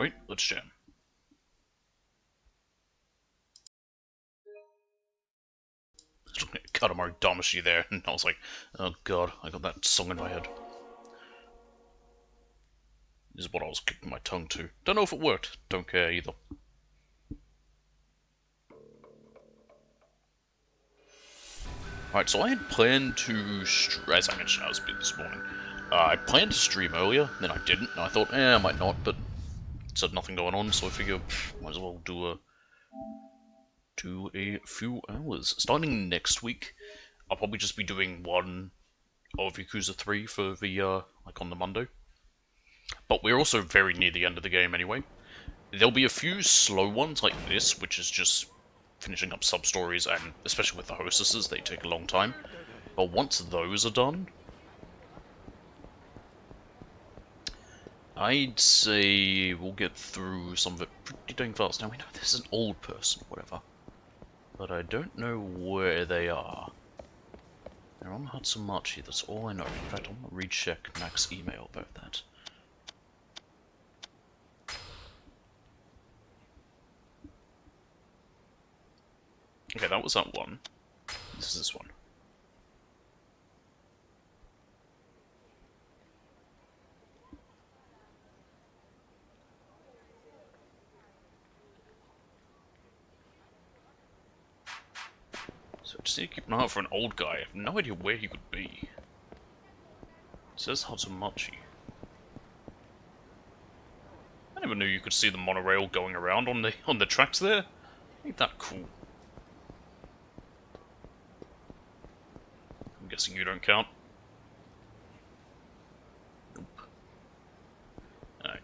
Alright, let's jam. Just looking at Katamari Damacy there, and I was like, oh god, I got that song in my head. This is what I was kicking my tongue to. Don't know if it worked, don't care either. Alright, so I had planned to, as I mentioned, I was busy this morning. I planned to stream earlier, then I didn't, and I thought, I might not, but it said nothing going on, so I figured, might as well do a few hours. Starting next week, I'll probably just be doing one of Yakuza 3 for the, like on the Monday. But we're also very near the end of the game anyway. There'll be a few slow ones like this, which is just finishing up sub-stories, and especially with the hostesses, they take a long time. But once those are done, I'd say we'll get through some of it pretty dang fast. Now we know there's an old person, whatever. But I don't know where they are. They're on Hatsumachi, that's all I know. In fact, I'm gonna recheck Mac's email about that. Okay, that was that one. This is this one. So I just need to keep an eye out for an old guy. I have no idea where he could be. It says Hatsumachi. I never knew you could see the monorail going around on the tracks there. Ain't that cool? I'm guessing you don't count. Nope. Alright.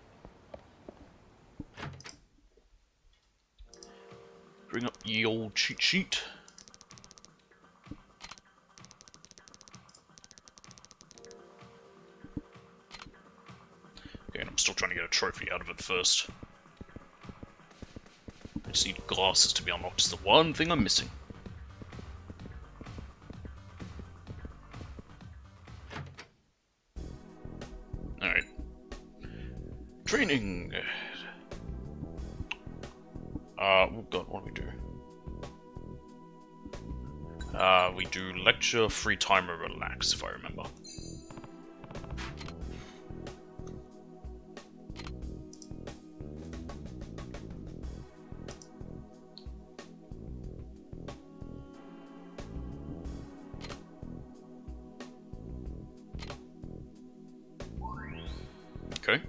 Bring up ye old cheat sheet. Okay, and I'm still trying to get a trophy out of it first. I just need glasses to be unlocked. It's the one thing I'm missing. Alright. Training! Oh god, what do we do? We do lecture, free time, or relax, if I remember. Okay.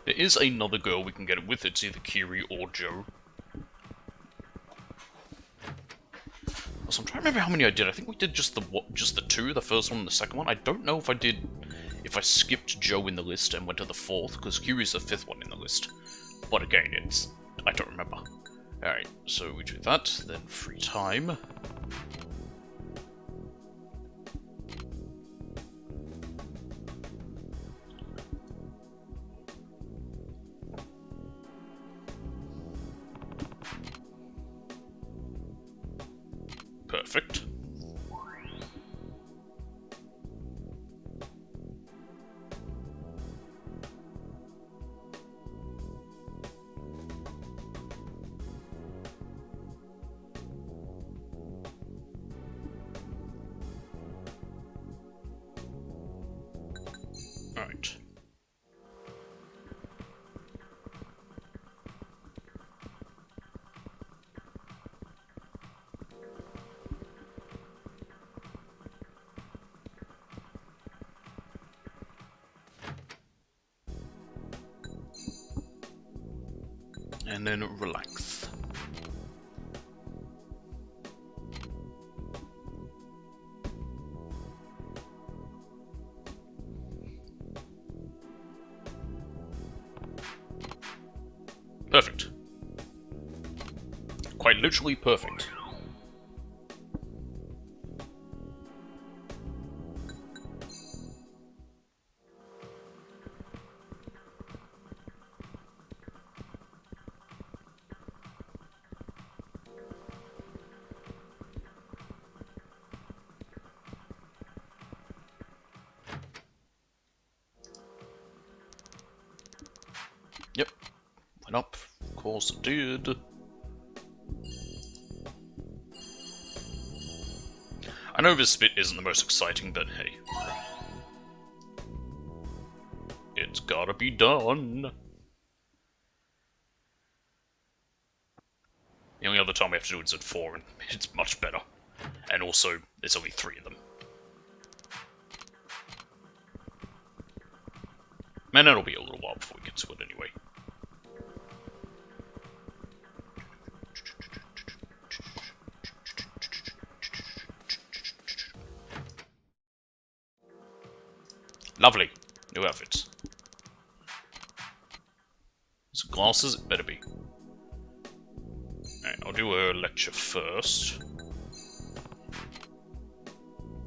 There is another girl we can get it with. It's either Kiri or Joe. So I'm trying to remember how many I did. I think we did just the two, the first one and the second one. I don't know if I skipped Joe in the list and went to the fourth, because Kiri's the fifth one in the list. But again, I don't remember. Alright, so we do that, then free time. Perfect. Alright. And then relax. Perfect. Quite literally perfect. line up. Of course it did. I know this bit isn't the most exciting, but hey. It's gotta be done. The only other time we have to do it is at 4, and it's much better. And also, there's only 3 of them. Man, it'll be a little while before we get to it anyway. Lovely. New outfits. So glasses, it better be. Alright, I'll do a lecture first.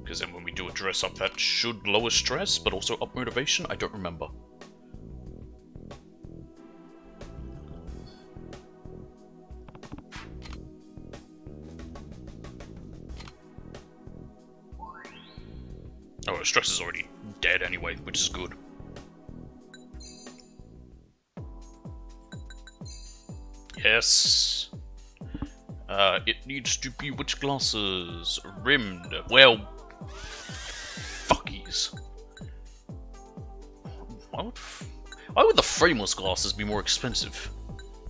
Because then when we do a dress up, that should lower stress, but also up motivation? I don't remember. Oh, stress is already dead anyway, which is good. Yes. It needs to be which glasses? Rimmed. Well, fuckies. Why would the frameless glasses be more expensive?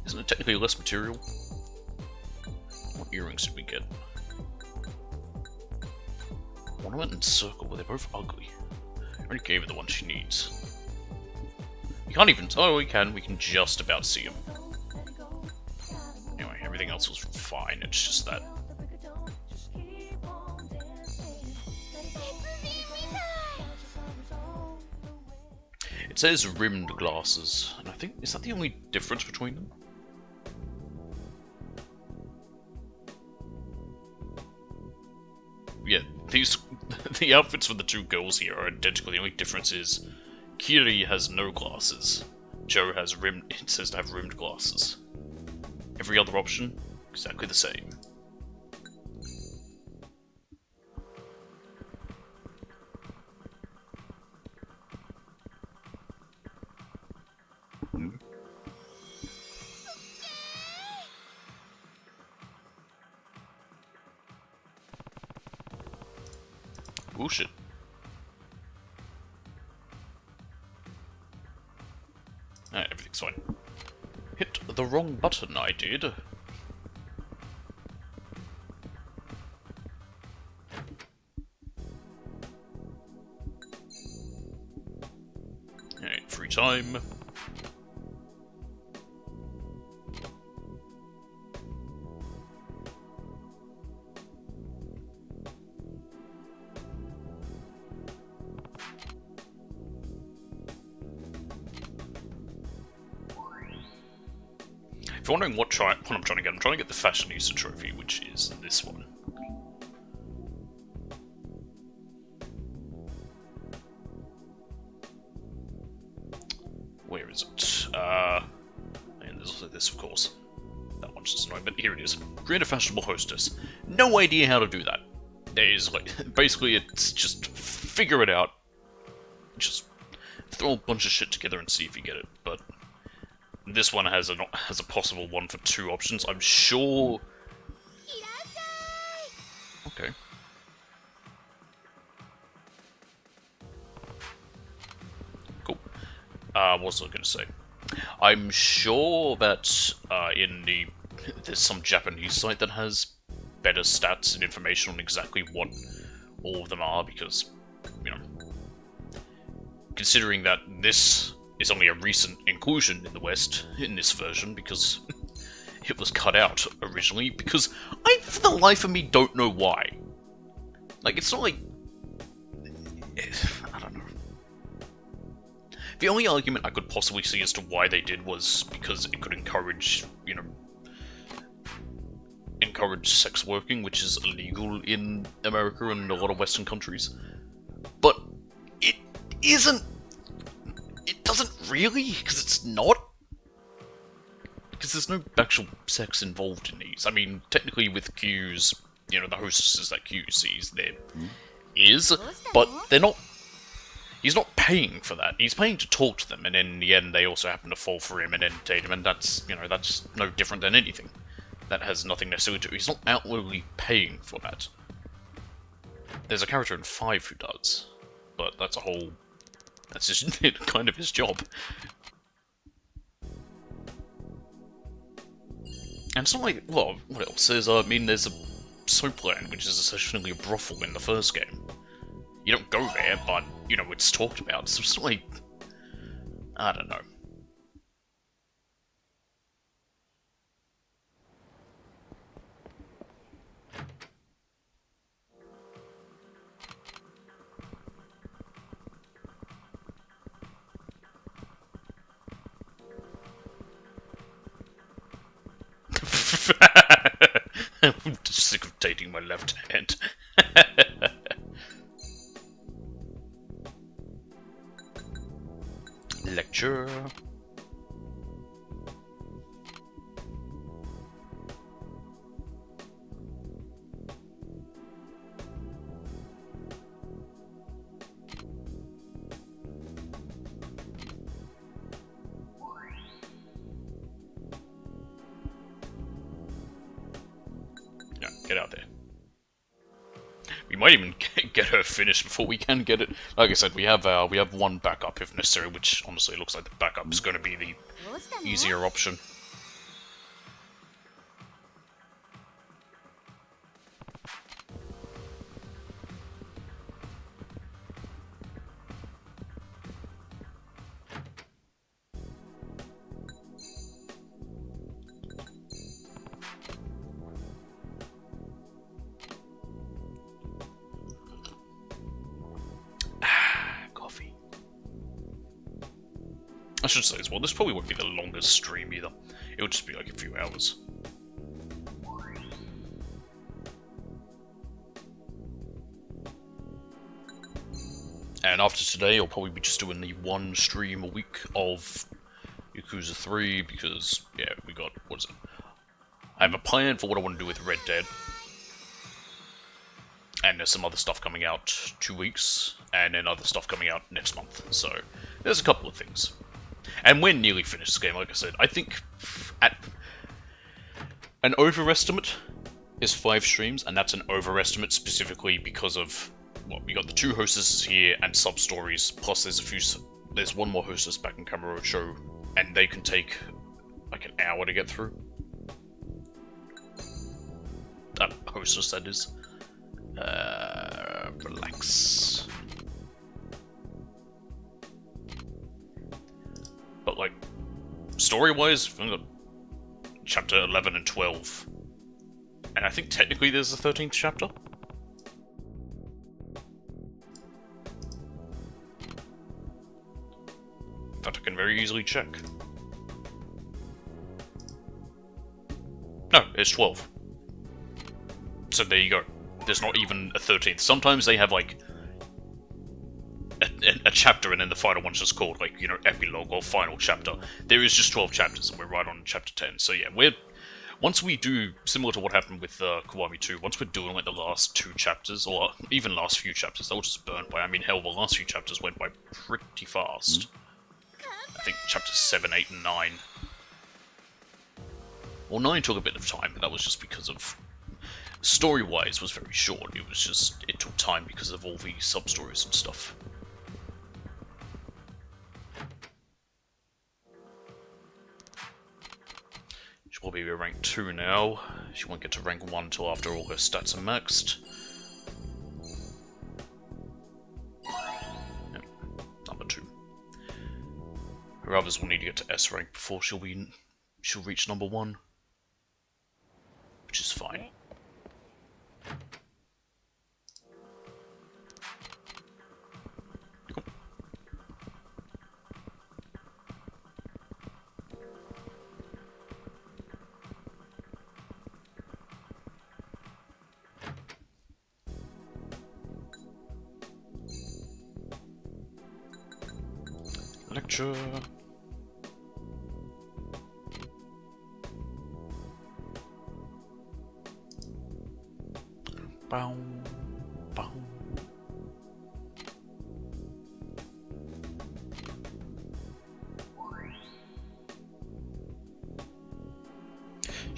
Isn't it technically less material? What earrings did we get? Ornament and circle, but they're both ugly. I already gave her the one she needs. You can't even... Oh, we can. We can just about see him. Anyway, everything else was fine. It's just that. It says rimmed glasses, and I think... Is that the only difference between them? Yeah, the outfits for the 2 girls here are identical. The only difference is Kiri has no glasses. Joe has rimmed. It says to have rimmed glasses. Every other option, exactly the same. Oh shit. Alright, everything's fine. Hit the wrong button, I did. Alright, free time. If you're wondering what I'm trying to get the Fashionista trophy, which is this one. Where is it? And there's also this, of course. That one's just annoying, but here it is. Create a fashionable hostess. No idea how to do that. There's like, basically it's just figure it out. Just throw a bunch of shit together and see if you get it, but... This one has a possible one for 2 options. I'm sure. Okay. Cool. What was I going to say? I'm sure that there's some Japanese site that has better stats and information on exactly what all of them are, because, you know, considering that this is only a recent inclusion in the West, in this version, because it was cut out originally, because I, for the life of me, don't know why. Like, it's not like... I don't know. The only argument I could possibly see as to why they did was because it could encourage, you know, encourage sex working, which is illegal in America and a lot of Western countries. But it isn't. It doesn't really, because it's not. Because there's no actual sex involved in these. I mean, technically with Q's, you know, the hostesses that Q sees, there is, but they're not... He's not paying for that. He's paying to talk to them, and in the end, they also happen to fall for him and entertain him, and that's, you know, that's no different than anything. That has nothing necessarily to do. He's not outwardly paying for that. There's a character in 5 who does, but that's a whole... That's just kind of his job. And it's not like, well, what else? There's, I mean, there's a soapland, which is essentially a brothel in the first game. You don't go there, but, you know, it's talked about, so it's like... I don't know. I'm just sick of dating my left hand. Lecture. No, get out there. We might even get her finished before we can get it. Like I said, we have one backup if necessary, which honestly looks like the backup is going to be the easier option. I should say as well, this probably won't be the longest stream either. It'll just be like a few hours. And after today, I'll probably be just doing the 1 stream a week of Yakuza 3, because, yeah, we got, what is it? I have a plan for what I want to do with Red Dead. And there's some other stuff coming out 2 weeks, and then other stuff coming out next month. So, there's a couple of things. And we're nearly finished this game, like I said. I think at an overestimate is 5 streams, and that's an overestimate specifically because of, well, we got the 2 hostesses here and sub-stories, plus there's one more hostess back in Kamurocho, and they can take like an hour to get through. That hostess, that is. Relax. But, like, story-wise, we've got chapter 11 and 12. And I think technically there's a 13th chapter. That I can very easily check. No, it's 12. So there you go. There's not even a 13th. Sometimes they have, like, a chapter, and then the final one's just called, like, you know, epilogue or final chapter. There is just 12 chapters, and we're right on chapter 10. So yeah, once we do, similar to what happened with Kiwami 2, once we're doing, like, the last 2 chapters, or even last few chapters, they'll just burn by. I mean, hell, the last few chapters went by pretty fast. I think chapters 7, 8, and 9. Well, 9 took a bit of time, but that was just because of... Story-wise was very short. It was just... It took time because of all the sub-stories and stuff. She will be rank 2 now. She won't get to rank 1 until after all her stats are maxed. Yep. Number 2. Her others will need to get to S rank before she'll reach number 1. Which is fine. Cool. Lecture. Bow, bow.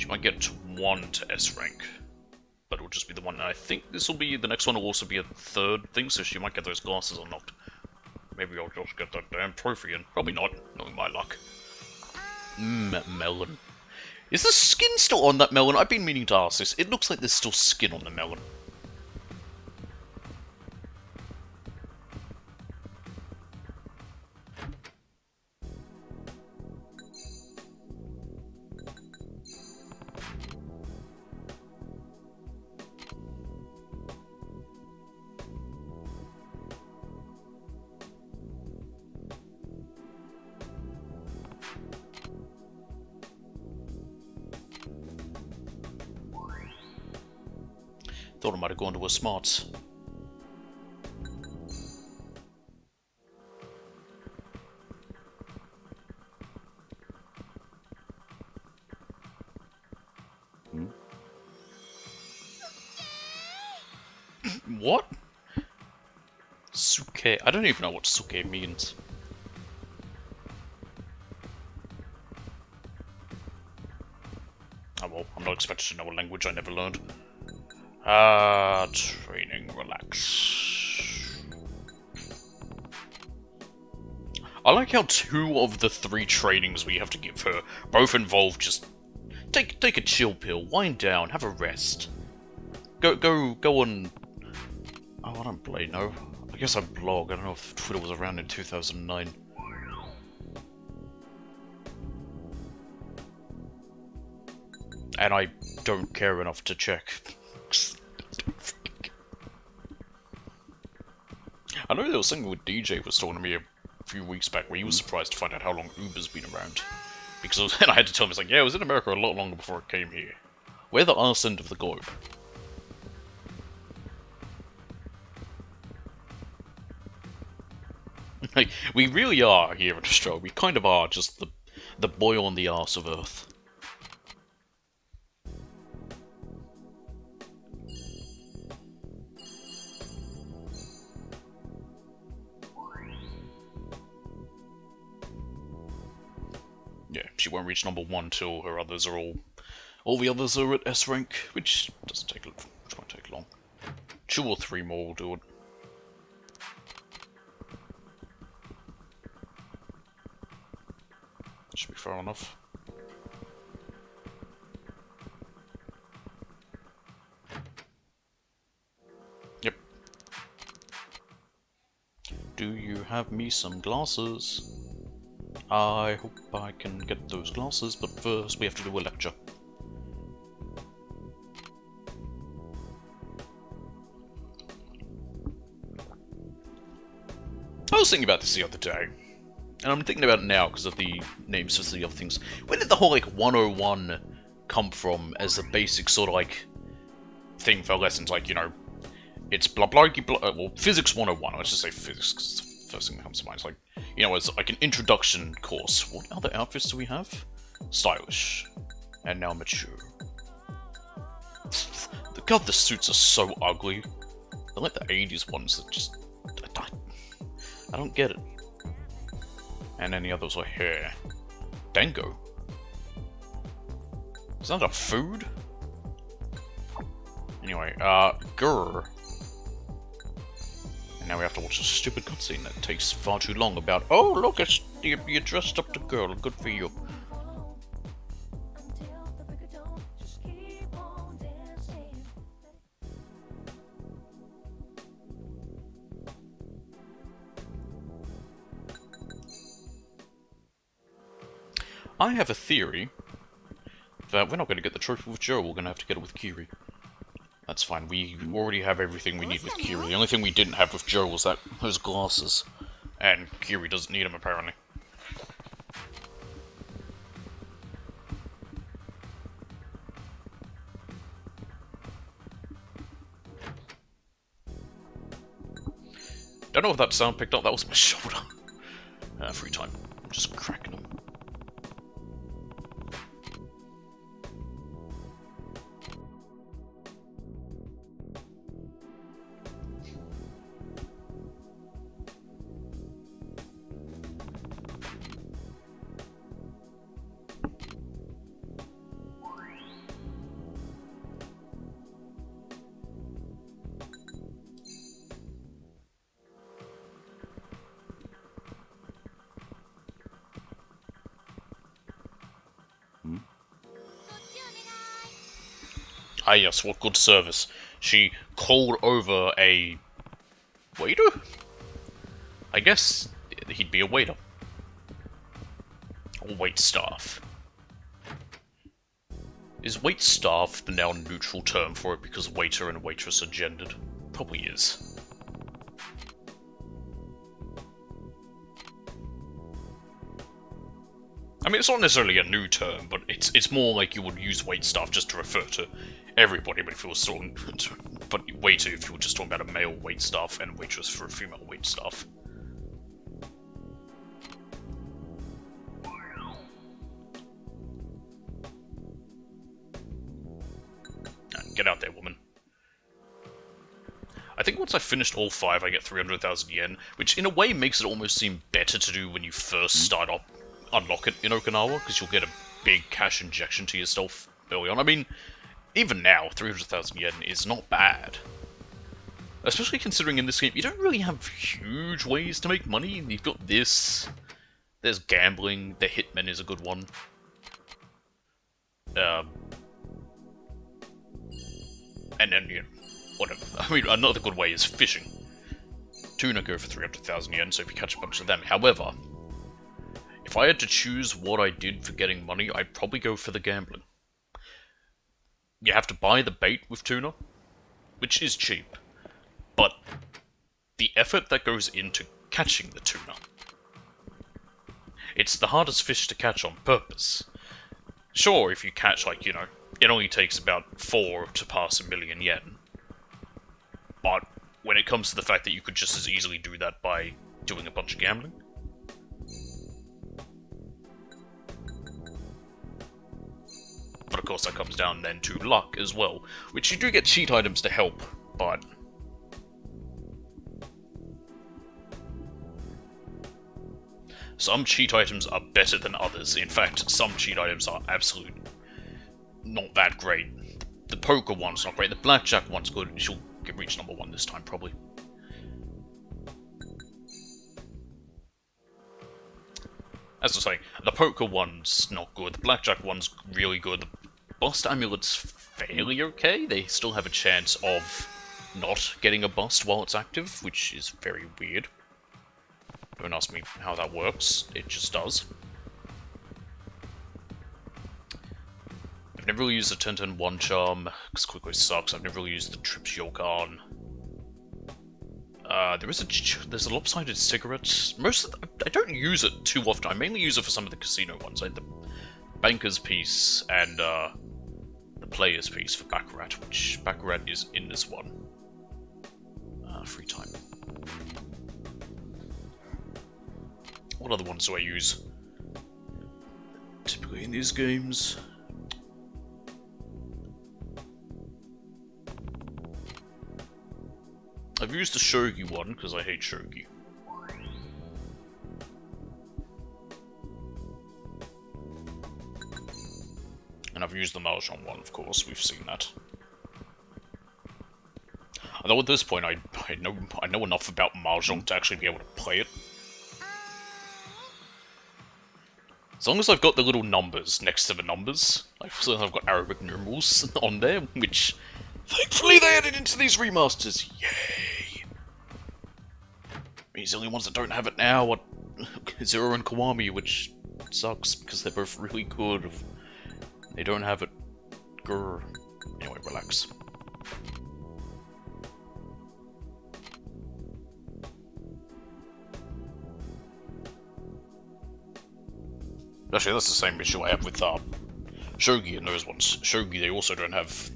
She might get 1 to S rank, but it'll just be the one. And I think this will be the next one. Will also be a 3rd thing, so she might get those glasses unlocked. Maybe I'll just get that damn trophy in. Probably not, knowing my luck. Melon. Is the skin still on that melon? I've been meaning to ask this. It looks like there's still skin on the melon. Thought I might have gone to her smarts. What? Suke. I don't even know what suke means. Oh well, I'm not expected to know a language I never learned. Training, relax. I like how 2 of the 3 trainings we have to give her both involve just take a chill pill, wind down, have a rest. Go on. Oh, I don't blame no. I guess I blog. I don't know if Twitter was around in 2009. And I don't care enough to check. I know there was something with DJ was talking to me a few weeks back where he was surprised to find out how long Uber's been around. Because and I had to tell him, it's like, yeah, it was in America a lot longer before it came here. We're the arse end of the globe. Like, we really are here in Australia. We kind of are just the boy on the arse of Earth. Yeah, she won't reach number 1 till her others are all the others are at S rank, which doesn't take which won't take long. 2 or 3 more will do it. Should be fair enough. Yep. Do you have me some glasses? I hope I can get those glasses, but first we have to do a lecture. I was thinking about this the other day, and I'm thinking about it now because of the names of the other things. Where did the whole, like, 101 come from as a basic sort of, like, thing for lessons? Like, you know, it's blah blah blah, well, physics 101, let's just say physics, because it's the first thing that comes to mind. It's like, you know, it's like an introduction course. What other outfits do we have? Stylish. And now mature. God, the suits are so ugly. They're like the 80s ones that just... I don't get it. And then the others were hair. Dango. Is that a food? Anyway, grr. And now we have to watch a stupid cutscene that takes far too long about, oh look, it's you dressed up the girl, good for you. I have a theory that we're not going to get the trophy with Joe, we're going to have to get it with Kiri. That's fine, we already have everything we need with Kiri. The only thing we didn't have with Joe was those glasses. And Kiri doesn't need them, apparently. Don't know if that sound picked up, that was my shoulder. Free time. I'm just cracking them. Ah yes, what good service. She called over a... waiter? I guess he'd be a waiter. Or wait staff. Is wait staff the now neutral term for it because waiter and waitress are gendered? Probably is. I mean, it's not necessarily a new term, but it's more like you would use wait staff just to refer to everybody, but if you were talking... but waiter if you were just talking about a male wait staff, and waitress for a female wait staff. Get out there, woman. I think once I finished all 5, I get 300,000 yen, which in a way makes it almost seem better to do when you first start up, unlock it in Okinawa, because you'll get a big cash injection to yourself early on. I mean, even now, 300,000 yen is not bad. Especially considering in this game, you don't really have huge ways to make money. You've got this, there's gambling, the Hitman is a good one. And then, you know, whatever. I mean, another good way is fishing. Tuna go for 300,000 yen, so if you catch a bunch of them. However, if I had to choose what I did for getting money, I'd probably go for the gambling. You have to buy the bait with tuna, which is cheap, but the effort that goes into catching the tuna. It's the hardest fish to catch on purpose. Sure, if you catch, like, you know, it only takes about 4 to pass 1,000,000 yen. But when it comes to the fact that you could just as easily do that by doing a bunch of gambling. But of course that comes down then to luck as well, which you do get cheat items to help, but... some cheat items are better than others. In fact, some cheat items are absolutely not that great. The poker one's not great, the blackjack one's good. She'll reach number 1 this time, probably. As I was saying, the poker one's not good, the blackjack one's really good, the bust amulet's fairly okay. They still have a chance of not getting a bust while it's active, which is very weird. Don't ask me how that works, it just does. I've never really used the 10-10-1 charm, because quickly sucks. I've never really used the Trips Yokan. There's a lopsided cigarette. I don't use it too often. I mainly use it for some of the casino ones, like the banker's piece and the player's piece for Baccarat, which Baccarat is in this one. Free time. What other ones do I use? Typically in these games. I've used the shogi one, because I hate shogi. And I've used the Mahjong one, of course, we've seen that. Although at this point, I know enough about Mahjong to actually be able to play it. As long as I've got the little numbers next to the numbers, like, so I've got Arabic numerals on there, which... thankfully they added into these remasters! Yay! These are the only ones that don't have it now are Zero and Kiwami, which sucks because they're both really good. They don't have it. Grr. Anyway, relax. Actually, that's the same issue I have with Shogi and those ones. Shogi, they also don't have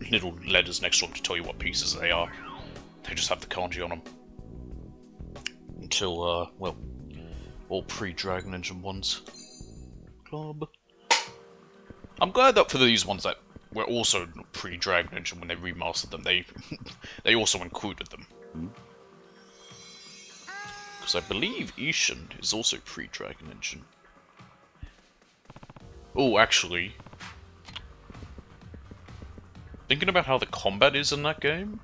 little letters next to them to tell you what pieces they are. They just have the kanji on them. Until, well, all pre-Dragon Engine ones. Club. I'm glad that for these ones that were also pre-Dragon Engine when they remastered them, they also included them. Because I believe Ishin is also pre-Dragon Engine. Oh, actually, thinking about how the combat is in that game,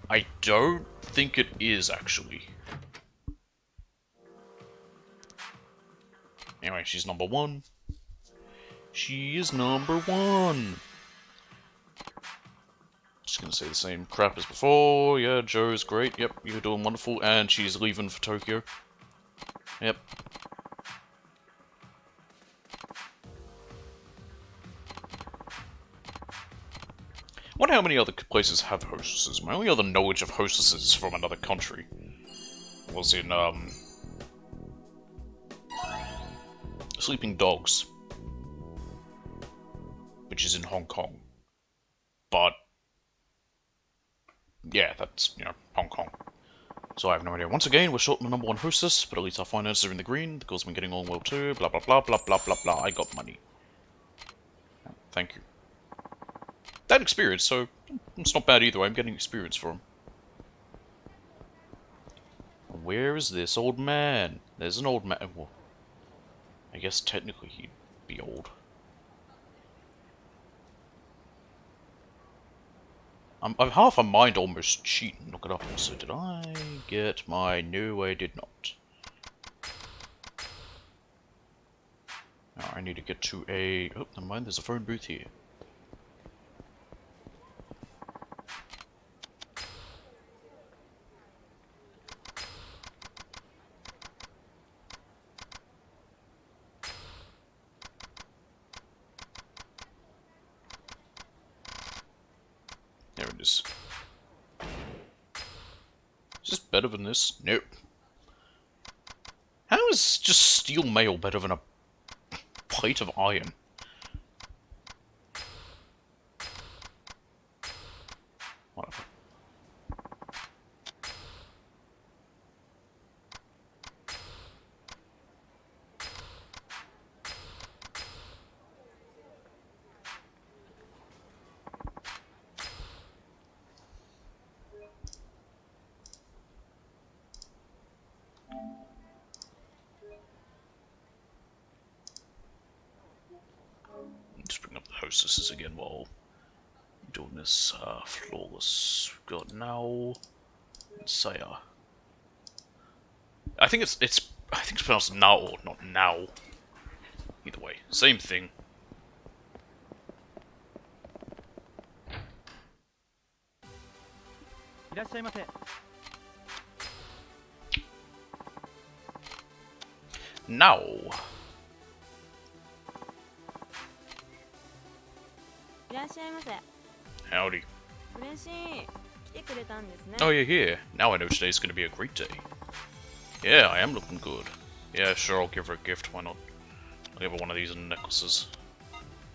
I don't think it is, actually. Anyway, she's number 1. She is number 1! say the same crap as before. Yeah, Joe's great. Yep, you're doing wonderful. And she's leaving for Tokyo. Yep. I wonder how many other places have hostesses. My only other knowledge of hostesses from another country was in, Sleeping Dogs, which is in Hong Kong. But, yeah, that's, you know, Hong Kong. So I have no idea. Once again, we're short on the number one hostess, but at least our finances are in the green. The girls have been getting on well too. Blah blah blah blah blah blah blah. I got money. Thank you. That experience, so it's not bad either. I'm getting experience for him. Where is this old man? There's an old man. Well, I guess technically he'd be old. I'm half a mind almost cheating. Look it up. Also, did I get my... No, I did not. Now I need to get to a... Oh, never mind. There's a phone booth here. There it is. Is this better than this? Nope. How is just steel mail better than a plate of iron? Whatever. Just bring up the hostesses again while doing this flawless. We've got now Saya. I think it's pronounced now, not now. Either way, same thing. Now. Howdy. Oh, you're here. Now I know today's gonna be a great day. Yeah, I am looking good. Yeah, sure, I'll give her a gift, why not? I'll give her one of these necklaces.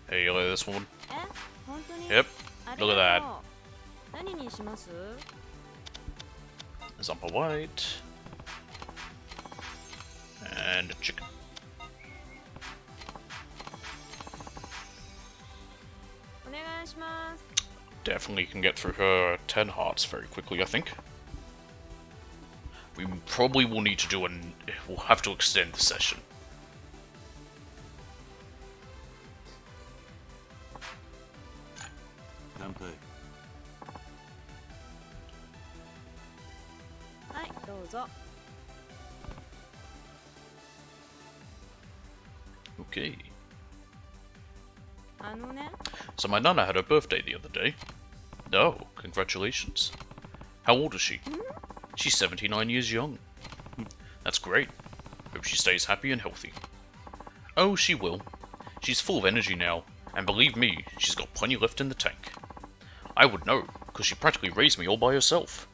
Hey, you look at this woman? Yep, look at that. Zampa white. And a chicken. Definitely can get through her 10 hearts very quickly, I think. We probably will need to do we'll have to extend the session. Okay. So my nana had her birthday the other day. Oh, congratulations. How old is she? She's 79 years young. That's great. Hope she stays happy and healthy. Oh, she will. She's full of energy now, and believe me, she's got plenty left in the tank. I would know, because she practically raised me all by herself.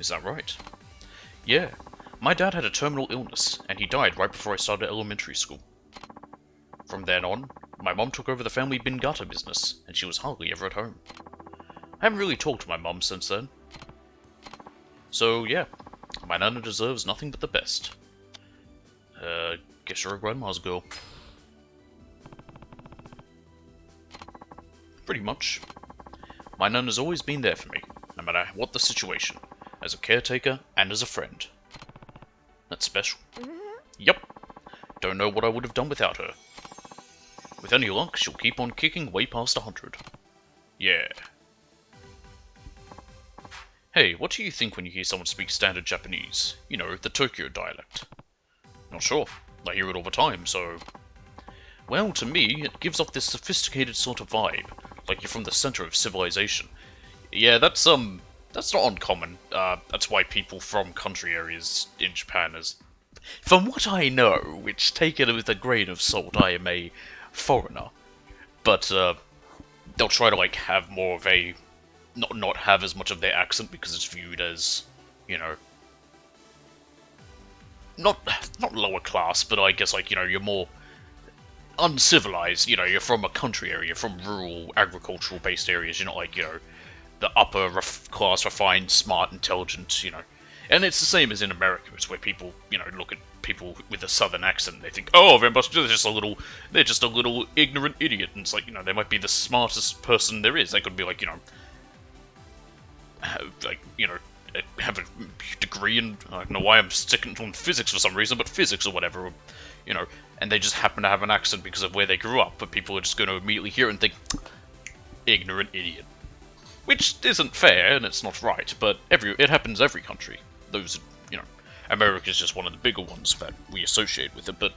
Is that right? Yeah. My dad had a terminal illness, and he died right before I started elementary school. From then on, my mom took over the family Bingata business, and she was hardly ever at home. I haven't really talked to my mom since then. So, yeah, my nana deserves nothing but the best. Guess you're a grandma's girl. Pretty much. My nana's always been there for me, no matter what the situation, as a caretaker and as a friend. That's special. Yup. Don't know what I would have done without her. With any luck, she'll keep on kicking way past 100. Yeah. Hey, what do you think when you hear someone speak standard Japanese? You know, the Tokyo dialect. Not sure. I hear it all the time, so... Well, to me, it gives off this sophisticated sort of vibe, like you're from the center of civilization. Yeah, that's not uncommon. That's why people from country areas in Japan is, from what I know, which take it with a grain of salt, I am a foreigner, but they'll try to like have more of a not have as much of their accent because it's viewed as, you know, not lower class, but I guess like, you know, you're more uncivilized. You know, you're from a country area, you're from rural agricultural based areas. You're not like, you know, the upper class, refined, smart, intelligent. You know, and it's the same as in America. It's where people, you know, look at people with a southern accent and they think, oh, they're just a little ignorant idiot. And it's like, you know, they might be the smartest person there is. They could be like, you know, have a degree in, I don't know why I'm sticking on physics for some reason, but physics or whatever, you know, and they just happen to have an accent because of where they grew up, but people are just going to immediately hear it and think, ignorant idiot. Which isn't fair, and it's not right, but it happens every country. Those, you know, America's just one of the bigger ones that we associate with it, but,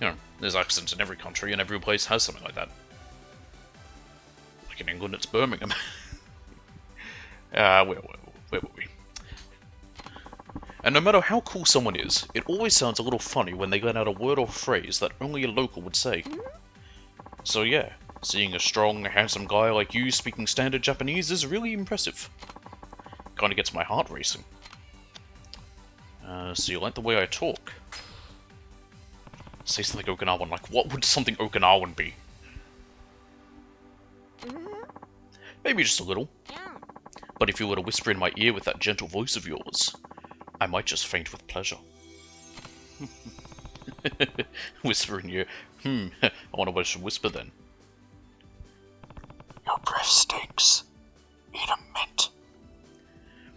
you know, there's accents in every country, and every place has something like that. Like in England, it's Birmingham. Where were we? And no matter how cool someone is, it always sounds a little funny when they let out a word or phrase that only a local would say. So yeah, seeing a strong, handsome guy like you speaking standard Japanese is really impressive. Kinda gets my heart racing. So you like the way I talk? Say something Okinawan, like what would something Okinawan be? Maybe just a little. But if you were to whisper in my ear with that gentle voice of yours, I might just faint with pleasure. Whisper in your I wonder what I should whisper then. Your breath stinks. Eat a mint.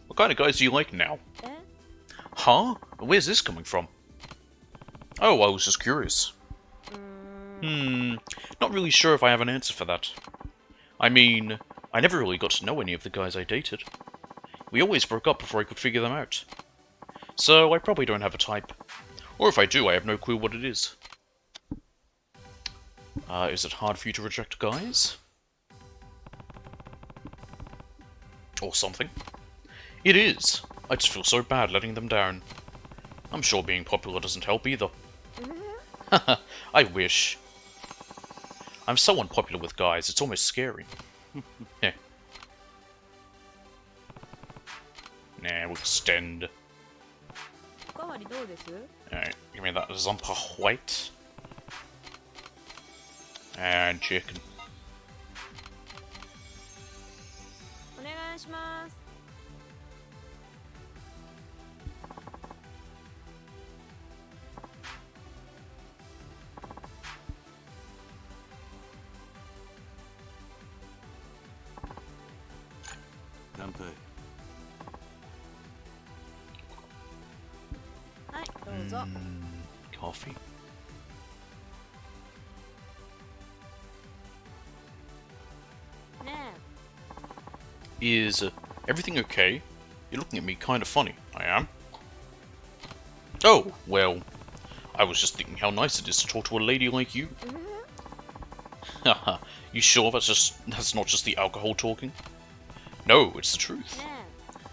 What kind of guys do you like now? Huh? Where's this coming from? Oh, I was just curious. Not really sure if I have an answer for that. I mean, I never really got to know any of the guys I dated. We always broke up before I could figure them out. So I probably don't have a type. Or if I do, I have no clue what it is. Is it hard for you to reject guys? Or something? It is. I just feel so bad letting them down. I'm sure being popular doesn't help either. Haha, I wish. I'm so unpopular with guys, it's almost scary. Yeah. Nah, we'll extend. Alright, give me that Zumper White. And chicken. Coffee. Is everything okay? You're looking at me kind of funny. I am. Oh, well, I was just thinking how nice it is to talk to a lady like you. Haha, you sure that's not just the alcohol talking? No, it's the truth.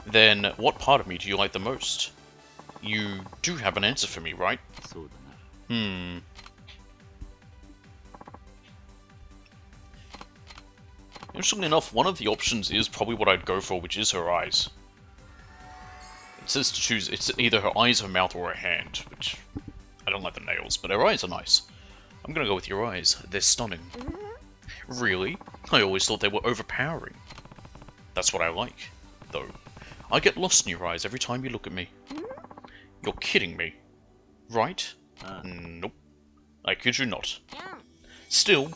Then what part of me do you like the most? You do have an answer for me, right? Interestingly enough, one of the options is probably what I'd go for, which is her eyes. It says to choose, it's either her eyes, her mouth, or her hand, which I don't like the nails, but her eyes are nice. I'm gonna go with your eyes. They're stunning. Really? I always thought they were overpowering. That's what I like, though. I get lost in your eyes every time you look at me. You're kidding me, right? Nope. I kid you not. Still,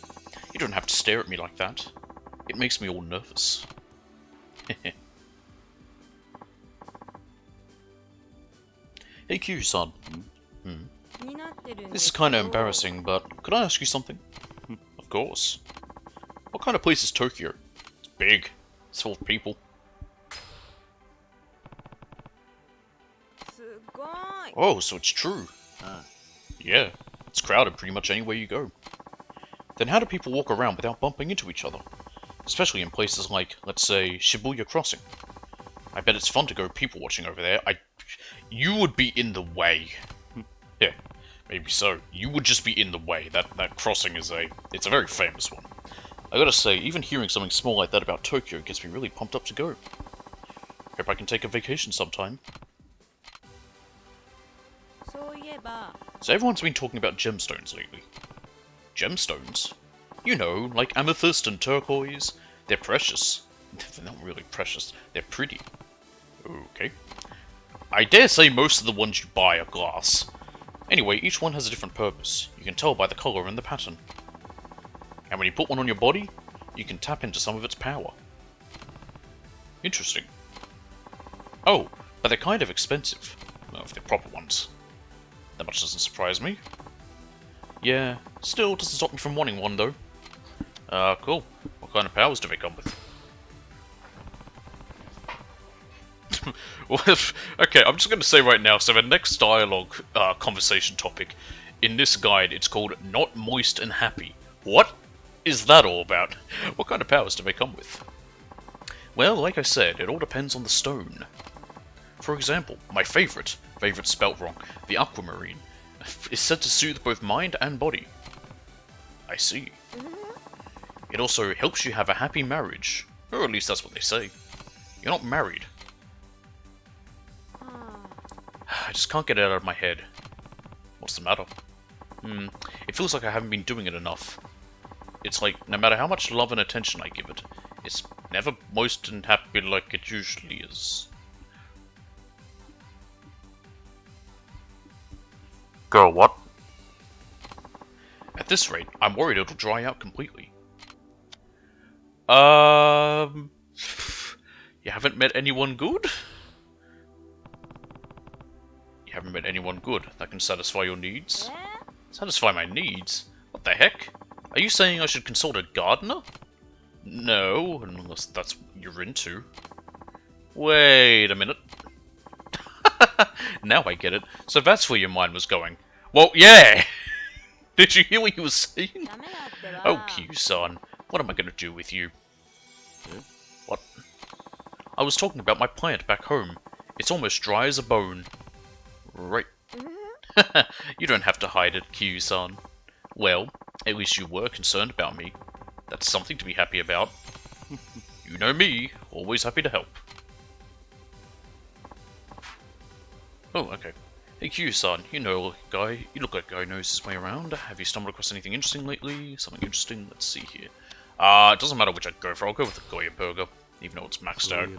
you don't have to stare at me like that. It makes me all nervous. Hey Q-san. This is kinda embarrassing, but could I ask you something? Of course. What kind of place is Tokyo? It's big. It's full of people. Oh, so it's true. Yeah, it's crowded pretty much anywhere you go. Then how do people walk around without bumping into each other? Especially in places like, let's say, Shibuya Crossing. I bet it's fun to go people watching over there. You would be in the way. Yeah, maybe so. You would just be in the way. That crossing is it's a very famous one. I gotta say, even hearing something small like that about Tokyo gets me really pumped up to go. Hope I can take a vacation sometime. So everyone's been talking about gemstones lately. Gemstones? You know, like amethyst and turquoise. They're precious. They're not really precious. They're pretty. Okay. I dare say most of the ones you buy are glass. Anyway, each one has a different purpose. You can tell by the color and the pattern. And when you put one on your body, you can tap into some of its power. Interesting. Oh, but they're kind of expensive. Well, if they're proper ones. That much doesn't surprise me. Yeah, still doesn't stop me from wanting one though. Cool. What kind of powers do they come with? Well, okay, I'm just going to say right now, so the next dialogue conversation topic in this guide, it's called Not Moist and Happy. What is that all about? What kind of powers do they come with? Well, like I said, it all depends on the stone. For example, my favourite spelt wrong, the aquamarine, is said to soothe both mind and body. I see. It also helps you have a happy marriage, or at least that's what they say. You're not married. I just can't get it out of my head. What's the matter? It feels like I haven't been doing it enough. It's like, no matter how much love and attention I give it, it's never moist and happy like it usually is. Girl, what? At this rate, I'm worried it'll dry out completely. You haven't met anyone good? You haven't met anyone good that can satisfy your needs? Satisfy my needs? What the heck? Are you saying I should consult a gardener? No, unless that's what you're into. Wait a minute. Now I get it. So that's where your mind was going. Well, yeah! Did you hear what he was saying? Oh, Q-san, what am I going to do with you? What? I was talking about my plant back home. It's almost dry as a bone. Right. You don't have to hide it, Q-san. Well, at least you were concerned about me. That's something to be happy about. You know me, always happy to help. Oh, okay. Hey Q-san, you look like a guy who knows his way around. Have you stumbled across anything interesting lately? Something interesting? Let's see here. It doesn't matter which I go for, I'll go with the Goya burger, even though it's maxed out.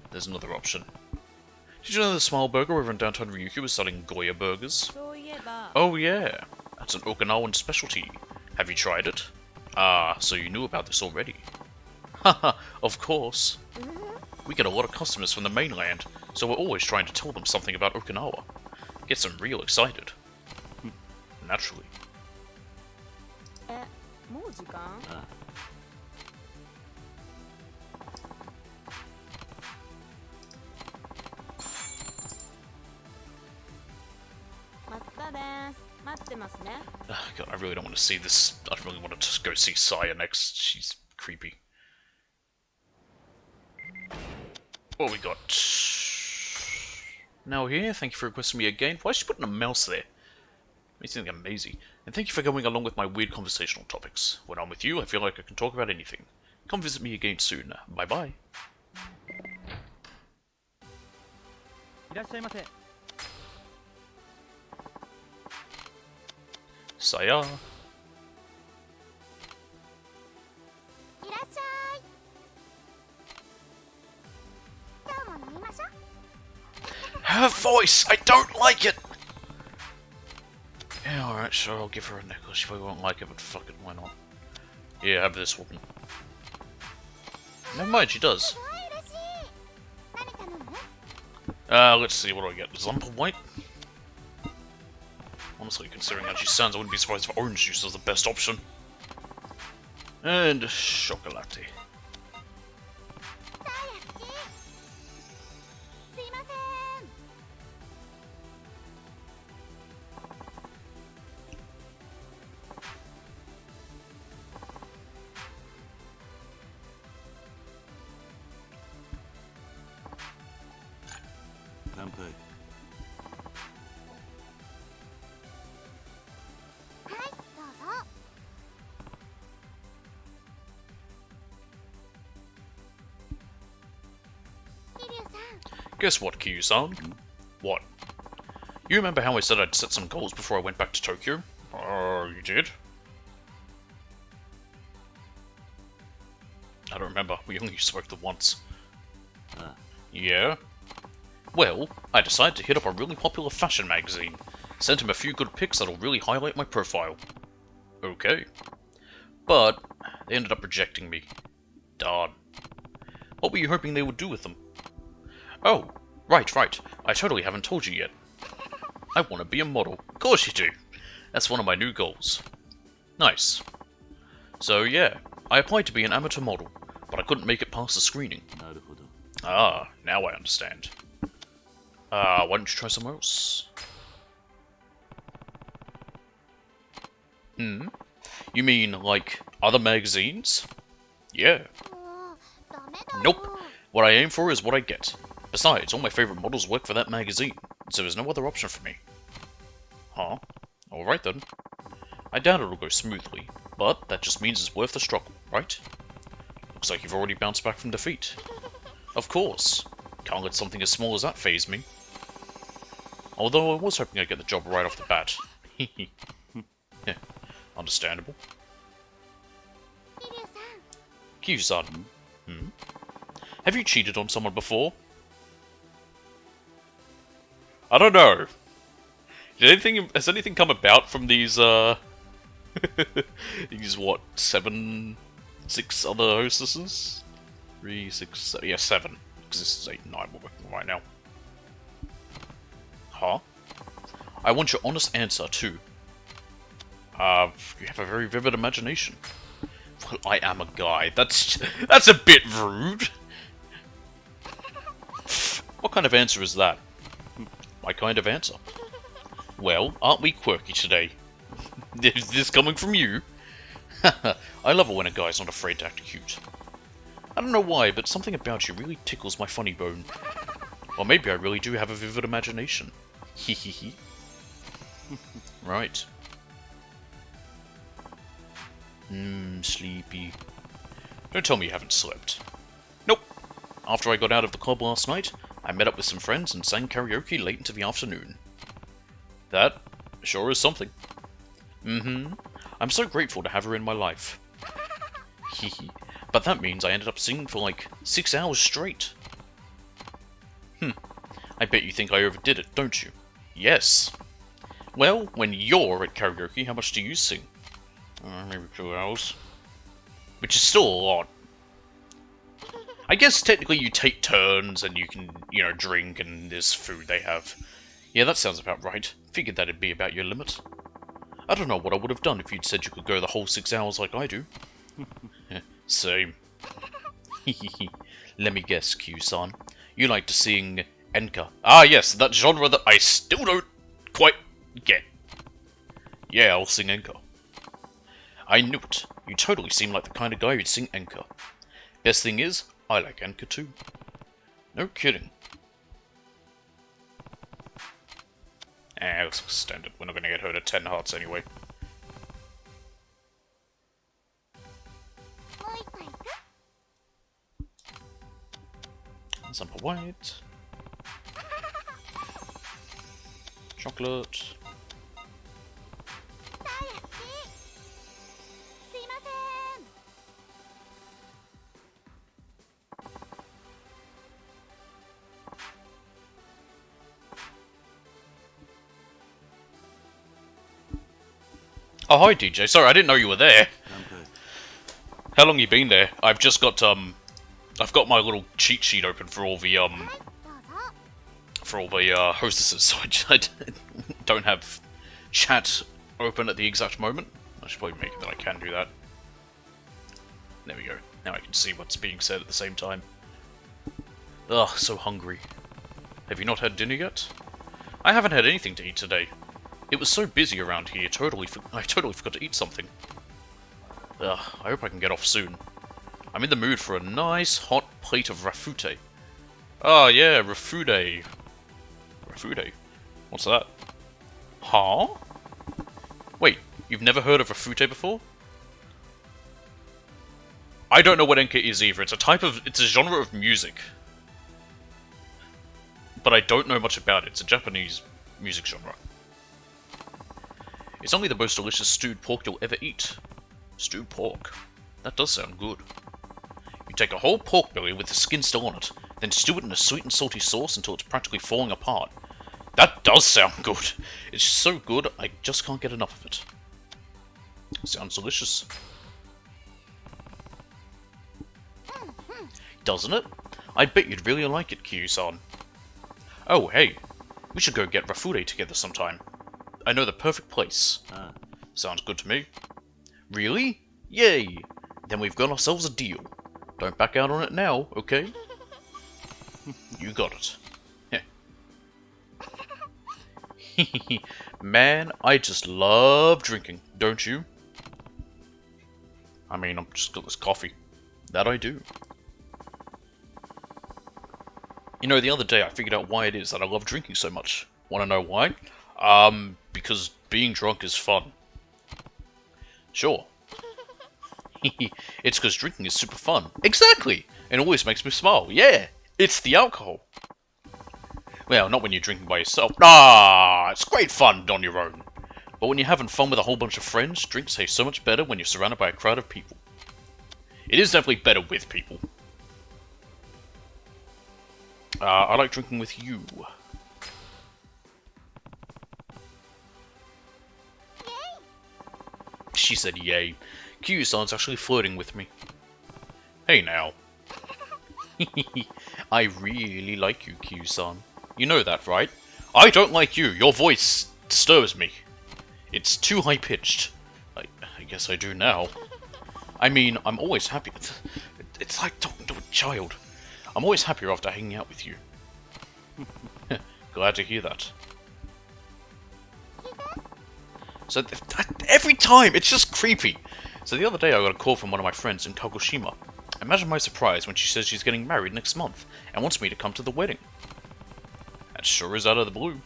There's another option. Did you know the Smile Burger over in downtown Ryukyu was selling Goya burgers? Oh yeah, that's an Okinawan specialty. Have you tried it? Ah, so you knew about this already. Haha, of course. We get a lot of customers from the mainland, so we're always trying to tell them something about Okinawa. Gets them real excited. Naturally. God, I really don't want to see this. I really want to just go see Saya next. She's creepy. What we got? Now here, thank you for requesting me again. Why is she putting a mouse there? Makes me think I'm lazy. And thank you for going along with my weird conversational topics. When I'm with you, I feel like I can talk about anything. Come visit me again soon. Bye bye. Saya. Her voice! I don't like it! Yeah, alright, sure, I'll give her a necklace. She probably won't like it, but fuck it, why not? Yeah, have this one. Never mind, she does. Let's see, what do I get? Zumper White? Honestly, considering how she sounds, I wouldn't be surprised if orange juice was the best option. And chocolate. Guess what, Kiryu-san? What? You remember how I said I'd set some goals before I went back to Tokyo? Oh, you did? I don't remember. We only spoke the once. Yeah? Well, I decided to hit up a really popular fashion magazine. Sent him a few good pics that'll really highlight my profile. Okay. But they ended up rejecting me. Darn. What were you hoping they would do with them? Oh, right. I totally haven't told you yet. I want to be a model. Of course you do. That's one of my new goals. Nice. So yeah, I applied to be an amateur model, but I couldn't make it past the screening. Ah, now I understand. Why don't you try somewhere else? You mean, like, other magazines? Yeah. Nope. What I aim for is what I get. Besides, all my favorite models work for that magazine, so there's no other option for me. Huh? Alright then. I doubt it'll go smoothly, but that just means it's worth the struggle, right? Looks like you've already bounced back from defeat. Of course. Can't let something as small as that faze me. Although I was hoping I'd get the job right off the bat. Yeah, understandable. Kiryu-san. Have you cheated on someone before? I don't know. Has anything come about from these, these, what, 6 other hostesses? 3, 6, 7, yeah, 7. Because this is 8 and 9 we're working right now. Huh? I want your honest answer, too. You have a very vivid imagination. Well, I am a guy. That's a bit rude. What kind of answer is that? My kind of answer. Well, aren't we quirky today? Is this coming from you? I love it when a guy's not afraid to act cute. I don't know why, but something about you really tickles my funny bone. Or maybe I really do have a vivid imagination. Hehehe. Right. Sleepy. Don't tell me you haven't slept. Nope. After I got out of the club last night, I met up with some friends and sang karaoke late into the afternoon. That sure is something. I'm so grateful to have her in my life. Hehe. But that means I ended up singing for like 6 hours straight. I bet you think I overdid it, don't you? Yes. Well, when you're at karaoke, how much do you sing? Maybe 2 hours. Which is still a lot. I guess technically you take turns and you can, you know, drink and there's food they have. Yeah, that sounds about right. Figured that'd be about your limit. I don't know what I would have done if you'd said you could go the whole 6 hours like I do. Same. Let me guess, Q-san. You like to sing enka. Ah yes, that genre that I still don't quite get. Yeah, I'll sing enka. I knew it. You totally seem like the kind of guy who'd sing enka. Best thing is, I like enka too. No kidding. Let's extend it. We're not going to get her to 10 hearts anyway. Some white. Chocolate. Oh, hi DJ. Sorry, I didn't know you were there. How long you been there? I've just got, I've got my little cheat sheet open for all the, hostesses, so I don't have chat open at the exact moment. I should probably make it that I can do that. There we go. Now I can see what's being said at the same time. Ugh, so hungry. Have you not had dinner yet? I haven't had anything to eat today. It was so busy around here, I totally forgot to eat something. Ugh, I hope I can get off soon. I'm in the mood for a nice, hot plate of rafute. Oh yeah, rafute. Rafute? What's that? Huh? Wait, you've never heard of rafute before? I don't know what enka is either. It's a genre of music. but I don't know much about it. It's a Japanese music genre. It's only the most delicious stewed pork you'll ever eat. Stewed pork. That does sound good. You take a whole pork belly with the skin still on it, then stew it in a sweet and salty sauce until it's practically falling apart. That does sound good. It's so good, I just can't get enough of it. Sounds delicious. Doesn't it? I bet you'd really like it, Kiryu-san. Oh, hey. We should go get Rafude together sometime. I know the perfect place. Sounds good to me. Really? Yay! Then we've got ourselves a deal. Don't back out on it now, okay? You got it. Man, I just love drinking, don't you? I mean, I've just got this coffee. That I do. You know, the other day I figured out why it is that I love drinking so much. Wanna know why? Because being drunk is fun. Sure. It's because drinking is super fun. Exactly! It always makes me smile. Yeah! It's the alcohol. Well, not when you're drinking by yourself. Ah, it's great fun on your own. But when you're having fun with a whole bunch of friends, drinks taste so much better when you're surrounded by a crowd of people. It is definitely better with people. I like drinking with you. She said yay. Kiryu-san's actually flirting with me. Hey now. I really like you, Kiryu-san. You know that, right? I don't like you. Your voice disturbs me. It's too high-pitched. I guess I do now. I mean, I'm always happy. It's like talking to a child. I'm always happier after hanging out with you. Glad to hear that. So every time, it's just creepy. So the other day I got a call from one of my friends in Kagoshima. Imagine my surprise when she says she's getting married next month and wants me to come to the wedding. That sure is out of the blue.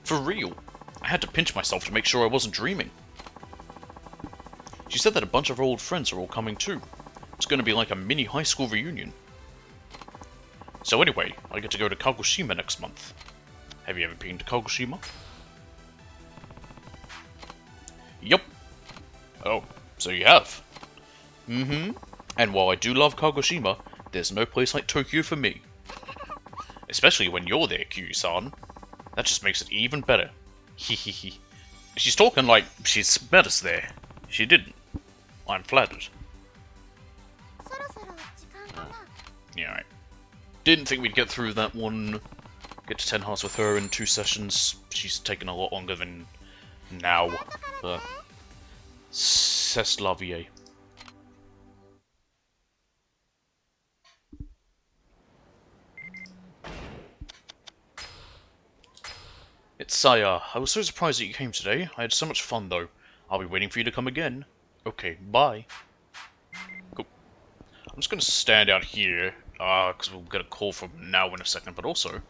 For real. I had to pinch myself to make sure I wasn't dreaming. She said that a bunch of her old friends are all coming too. It's going to be like a mini high school reunion. So anyway, I get to go to Kagoshima next month. Have you ever been to Kagoshima? Yup. Oh, so you have? Mm-hmm. And while I do love Kagoshima, there's no place like Tokyo for me. Especially when you're there, Kiryu-san. That just makes it even better. Hehehe. She's talking like she's met us there. She didn't. I'm flattered. Yeah, right. Didn't think we'd get through that one. Get to 10 hearts with her in 2 sessions. She's taken a lot longer than now. C'est la vie. It's Saya. I was so surprised that you came today. I had so much fun though. I'll be waiting for you to come again. Okay, bye. Cool. I'm just gonna stand out here, because we'll get a call from now in a second, but also...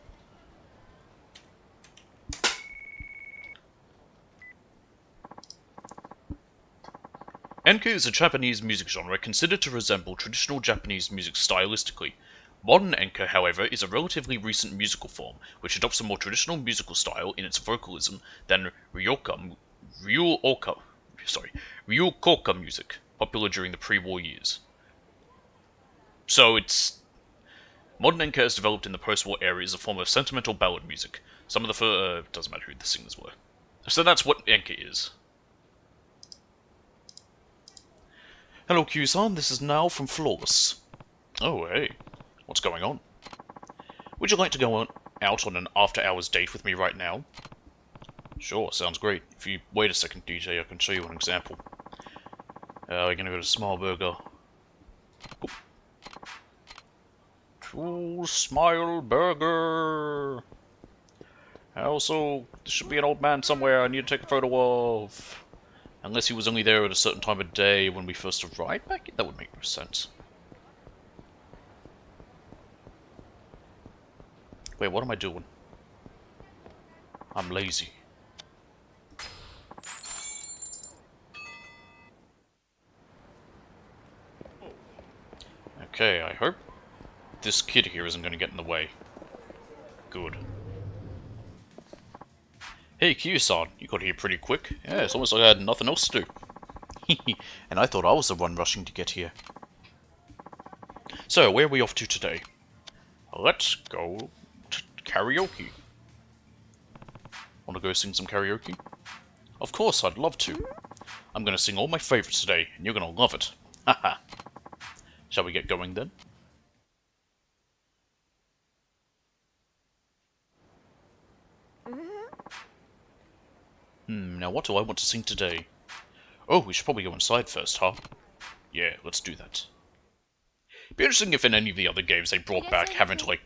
Enka is a Japanese music genre considered to resemble traditional Japanese music stylistically. Modern enka, however, is a relatively recent musical form, which adopts a more traditional musical style in its vocalism than ryukoka music, popular during the pre-war years. So modern enka has developed in the post-war era as a form of sentimental ballad music. Some of the doesn't matter who the singers were. So that's what enka is. Hello, Q-san. This is Nao from Flawless. Oh, hey. What's going on? Would you like to go out on an after-hours date with me right now? Sure, sounds great. If you wait a second, DJ, I can show you an example. We're gonna go to Smile Burger. To Smile Burger! Also, there should be an old man somewhere I need to take a photo of. Unless he was only there at a certain time of day when we first arrived back, that would make no sense. Wait, what am I doing? I'm lazy. Okay, I hope this kid here isn't going to get in the way. Good. Hey, Q-san, you got here pretty quick. Yeah, it's almost like I had nothing else to do. And I thought I was the one rushing to get here. So, where are we off to today? Let's go to karaoke. Want to go sing some karaoke? Of course, I'd love to. I'm going to sing all my favorites today, and you're going to love it. Haha. Shall we get going then? Now what do I want to sing today? Oh, we should probably go inside first, huh? Yeah, let's do that. It'd be interesting if in any of the other games they brought back having to, like,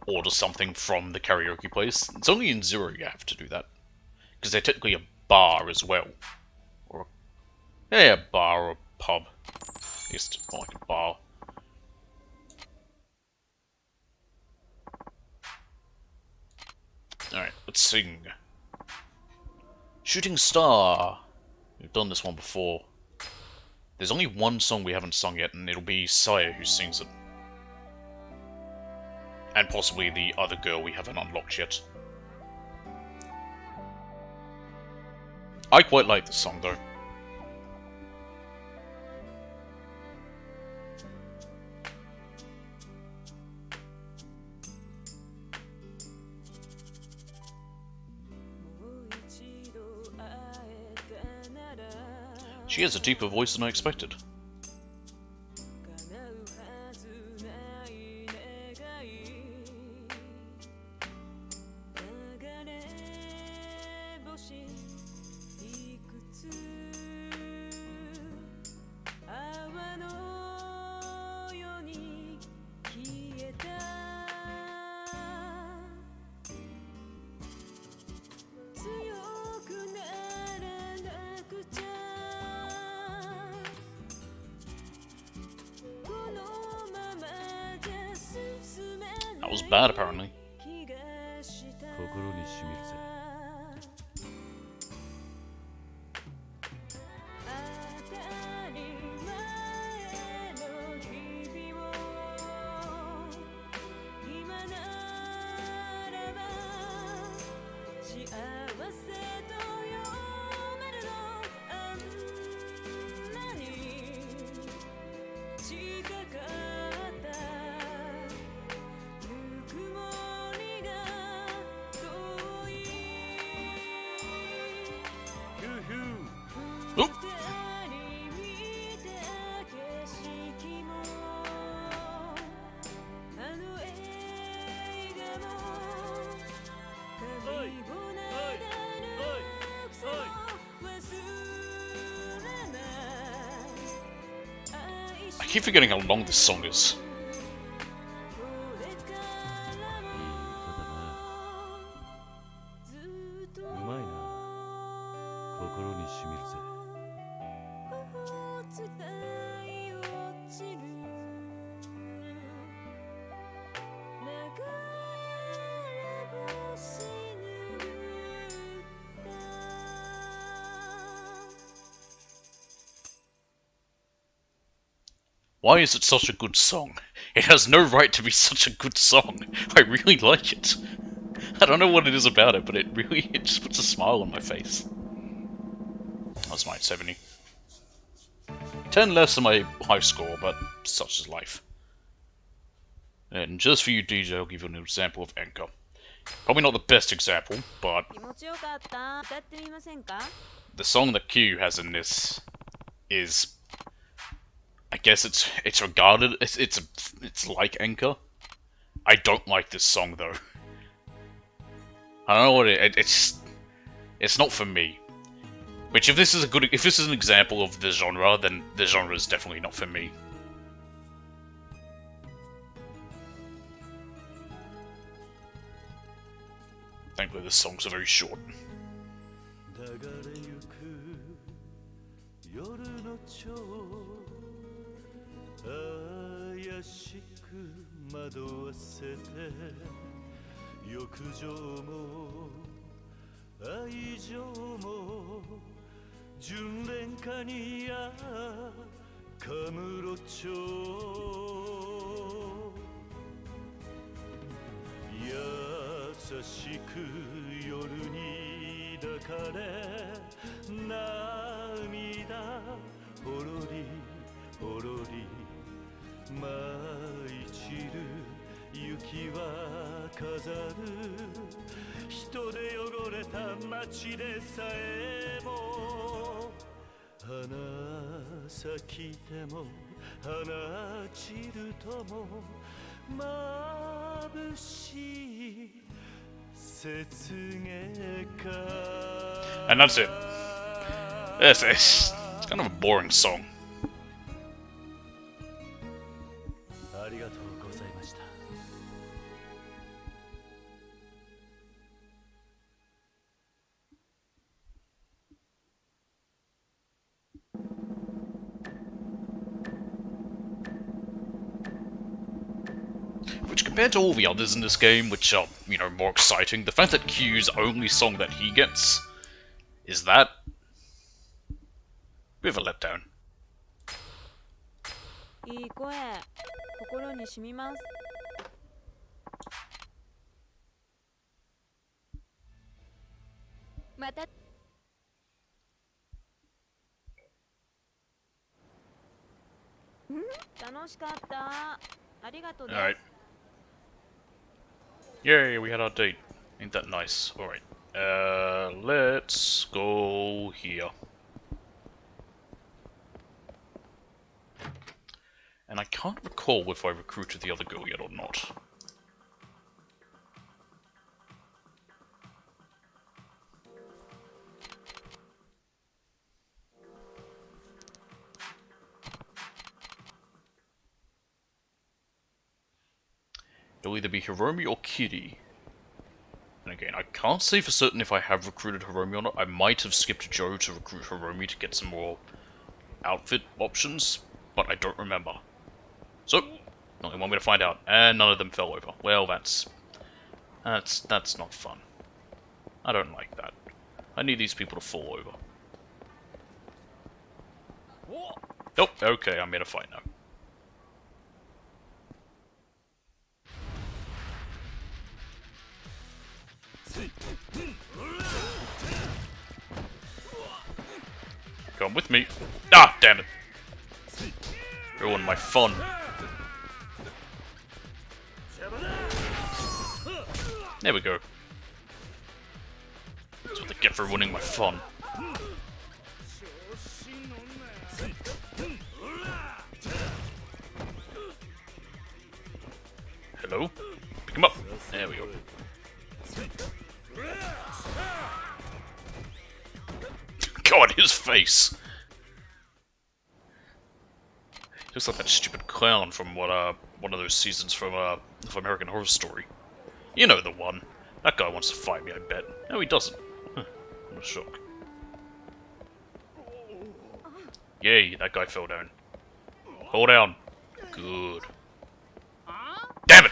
order something from the karaoke place. It's only in Zero you have to do that. Because they're technically a bar as well. Or a bar or a pub. I guess it's more like a bar. Alright, let's sing. Shooting Star! We've done this one before. There's only one song we haven't sung yet, and it'll be Saya who sings it. And possibly the other girl we haven't unlocked yet. I quite like this song though. She has a deeper voice than I expected. That was bad, apparently. Oop. I keep forgetting how long this song is. Why is it such a good song? It has no right to be such a good song. I really like it. I don't know what it is about it, but it just puts a smile on my face. That's my 70. 10 less than my high score, but such is life. And just for you, DJ, I'll give you an example of Anchor. Probably not the best example, but the song that Q has in this is, I guess it's regarded it's like Anchor. I don't like this song though. I don't know what it's not for me. Which if this is an example of the genre, then the genre is definitely not for me. Thankfully, the songs are very short. 優しく夜に抱かれ涙ほろりほろり舞い散る雪は飾る人で汚れた街でさえも花咲きても花散るとも眩しい雪月か And that's it. It's kind of a boring song. ありがとうございました Which, compared to all the others in this game, which are, you know, more exciting, the fact that Q's only song that he gets is that. Bit of a letdown. いい声、心に染みます。また。楽しかった。ありがとうです。Alright. Yay, we had our date. Ain't that nice? Alright. Let's go here. And I can't recall if I recruited the other girl yet or not. It'll either be Hiromi or Kitty. And again, I can't say for certain if I have recruited Hiromi or not. I might have skipped Joe to recruit Hiromi to get some more outfit options, but I don't remember. So, only one way to find out, and none of them fell over. Well, that's not fun. I don't like that. I need these people to fall over. Nope, okay, I'm in a fight now. Come with me. Ah, damn it. Ruined my fun. There we go. That's what they get for ruining my fun. Hello? Pick him up. There we go. God, his face! Looks like that stupid clown from one of those seasons from of American Horror Story. You know the one. That guy wants to fight me, I bet. No, he doesn't. Huh. I'm a shock. Yay, that guy fell down. Hold down. Good. Damn it!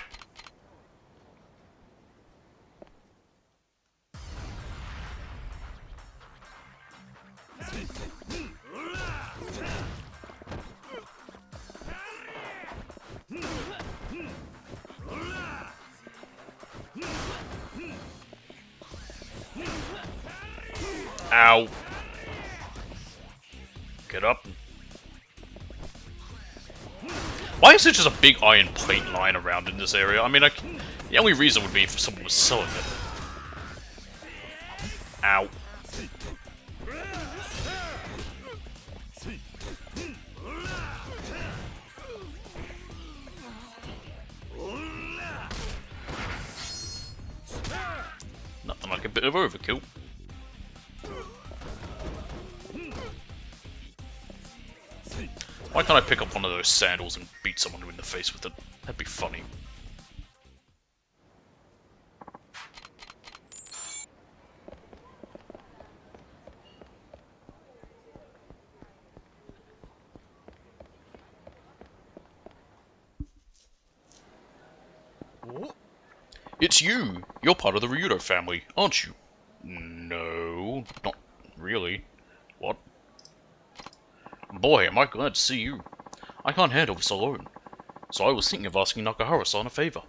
Ow. Get up. Why is there just a big iron plate lying around in this area? I mean, the only reason would be if someone was selling it. Ow. Nothing like a bit of overkill. Why can't I pick up one of those sandals and beat someone in the face with it? That'd be funny. It's you! You're part of the Ryudo family, aren't you? No, not really. What? Boy, am I glad to see you. I can't handle this alone, so I was thinking of asking Nakahara-san a favor.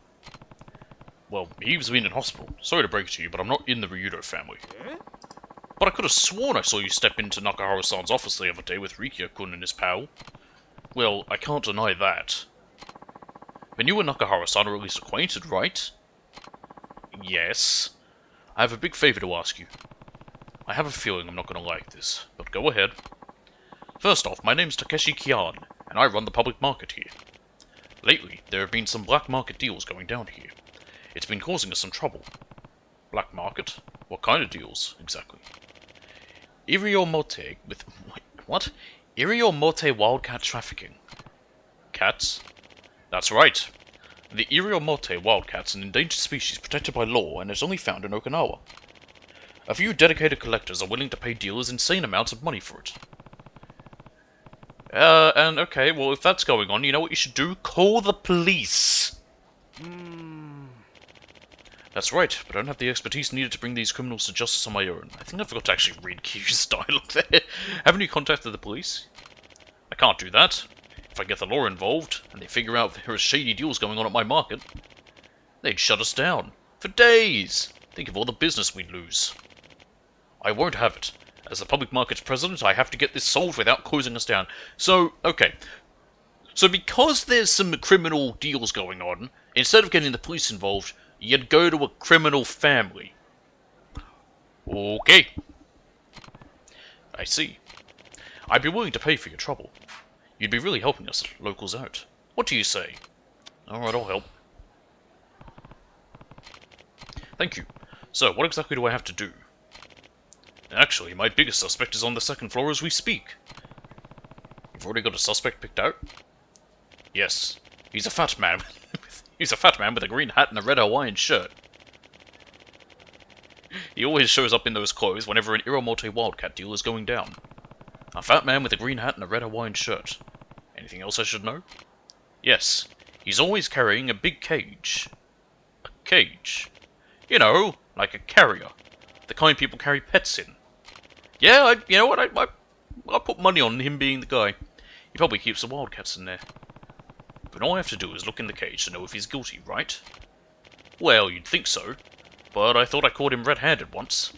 Well, Eve's been in hospital. Sorry to break it to you, but I'm not in the Ryudo family. But I could have sworn I saw you step into Nakahara-san's office the other day with Rikia-kun and his pal. Well, I can't deny that. Then you and Nakahara-san are at least acquainted, right? Yes. I have a big favor to ask you. I have a feeling I'm not going to like this, but go ahead. First off, my name's Takeshi Kian, and I run the public market here. Lately, there have been some black market deals going down here. It's been causing us some trouble. Black market? What kind of deals, exactly? Iriomote with... Wait, what? Iriomote wildcat trafficking. Cats? That's right. The Iriomote wildcat's an endangered species protected by law and is only found in Okinawa. A few dedicated collectors are willing to pay dealers insane amounts of money for it. And okay, well, if that's going on, you know what you should do? Call the police! That's right, but I don't have the expertise needed to bring these criminals to justice on my own. I think I forgot to actually read Kiryu's dialogue there. Haven't you contacted the police? I can't do that. If I get the law involved, and they figure out there are shady deals going on at my market, they'd shut us down. For days! Think of all the business we'd lose. I won't have it. As the public market's president, I have to get this solved without closing us down. So, okay. So because there's some criminal deals going on, instead of getting the police involved, you'd go to a criminal family. Okay. I see. I'd be willing to pay for your trouble. You'd be really helping us locals out. What do you say? Alright, I'll help. Thank you. So, what exactly do I have to do? Actually, my biggest suspect is on the second floor as we speak. You've already got a suspect picked out? Yes. He's a fat man. He's a fat man with a green hat and a red Hawaiian shirt. He always shows up in those clothes whenever an Iriomote wildcat deal is going down. A fat man with a green hat and a red Hawaiian shirt. Anything else I should know? Yes. He's always carrying a big cage. A cage? You know, like a carrier. The kind people carry pets in. Yeah, you know what, I'll put money on him being the guy. He probably keeps the wildcats in there. But all I have to do is look in the cage to know if he's guilty, right? Well, you'd think so. But I thought I caught him red-handed once.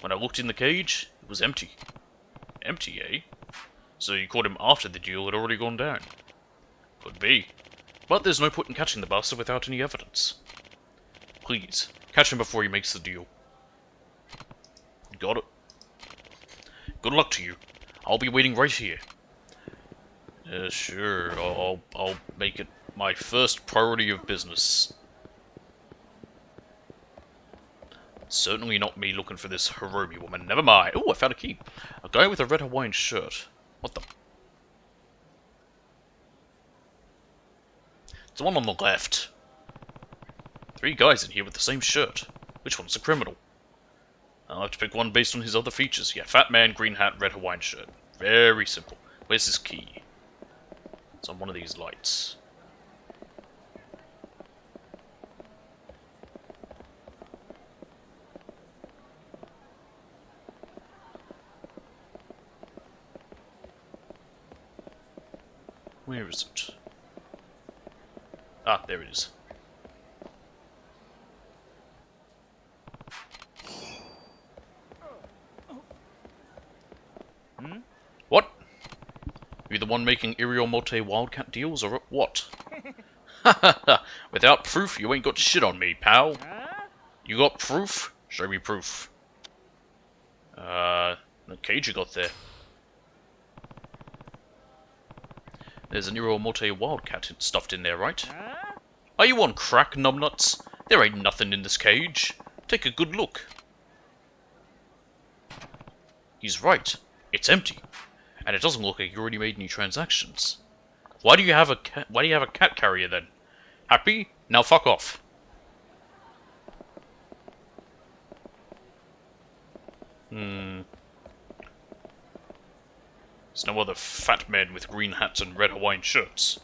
When I looked in the cage, it was empty. Empty, eh? So you caught him after the deal had already gone down? Could be. But there's no point in catching the bastard without any evidence. Please, catch him before he makes the deal. Got it. Good luck to you. I'll be waiting right here. Sure. I'll make it my first priority of business. Certainly not me looking for this Hiromi woman. Never mind. Oh, I found a key. A guy with a red Hawaiian shirt. What the? It's the one on the left. 3 guys in here with the same shirt. Which one's the criminal? I'll have to pick one based on his other features. Yeah, fat man, green hat, red Hawaiian shirt. Very simple. Where's his key? It's on one of these lights. Where is it? Ah, there it is. What? You the one making Iriomote wildcat deals, or what? Ha ha ha! Without proof, you ain't got shit on me, pal. You got proof? Show me proof. The cage you got there. There's an Iriomote wildcat stuffed in there, right? Are you on crack, numbnuts? There ain't nothing in this cage. Take a good look. He's right. It's empty. And it doesn't look like you already made any transactions. Why do you have a cat carrier then? Happy? Now fuck off. There's no other fat men with green hats and red Hawaiian shirts.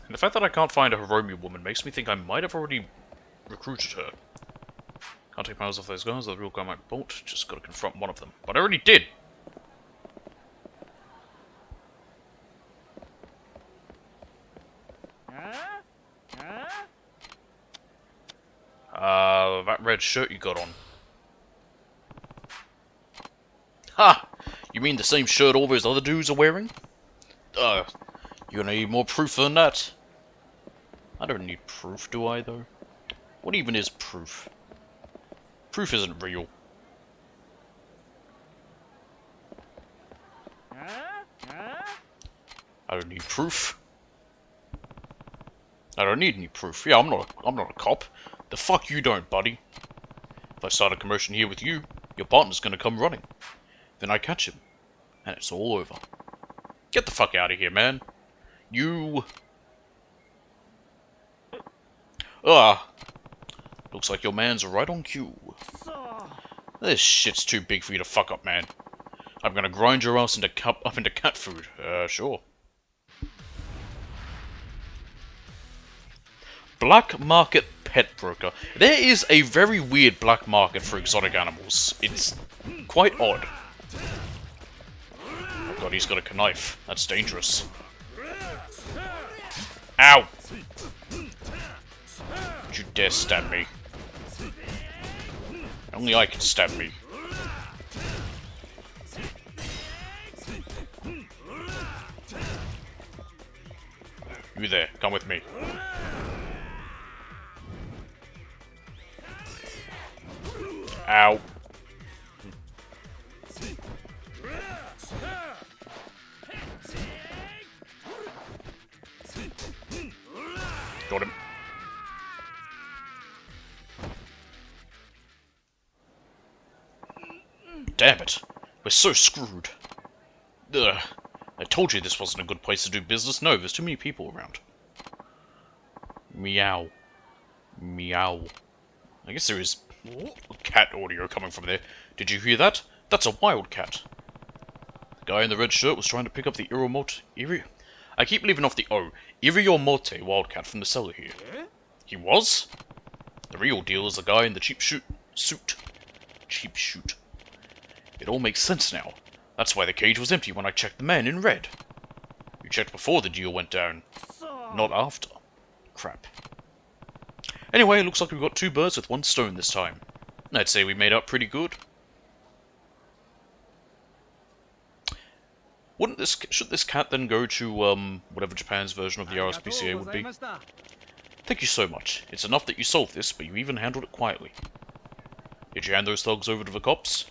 And the fact that I can't find a Hiromi woman makes me think I might have already recruited her. Can't take my eyes off those guys, the real guy might bolt. Just gotta confront one of them. But I already did! that red shirt you got on. Ha! You mean the same shirt all those other dudes are wearing? You're gonna need more proof than that. I don't need proof, do I, though? What even is proof? Proof isn't real. I don't need proof. I don't need any proof. Yeah, I'm not a cop. The fuck you don't, buddy. If I start a commotion here with you, your partner's gonna come running. Then I catch him, and it's all over. Get the fuck out of here, man. You... Looks like your man's right on cue. This shit's too big for you to fuck up, man. I'm gonna grind your ass into cat food. Sure. Black market pet broker. There is a very weird black market for exotic animals. It's quite odd. Oh god, he's got a knife. That's dangerous. Ow! Don't you dare stab me. Only I can stab me. You there, come with me. Ow. Got him. Damn it. We're so screwed. Ugh. I told you this wasn't a good place to do business. No, there's too many people around. Meow. Meow. I guess there is cat audio coming from there. Did you hear that? That's a wildcat. The guy in the red shirt was trying to pick up the I keep leaving off the O. Iriomote wildcat from the cellar here. He was? The real deal is the guy in the cheap suit. Cheap shoot. It all makes sense now. That's why the cage was empty when I checked the man in red. You checked before the deal went down, not after. Crap. Anyway, it looks like we've got 2 birds with 1 stone this time. I'd say we made up pretty good. Should this cat then go to, whatever Japan's version of the RSPCA would be? Thank you so much. It's enough that you solved this, but you even handled it quietly. Did you hand those thugs over to the cops?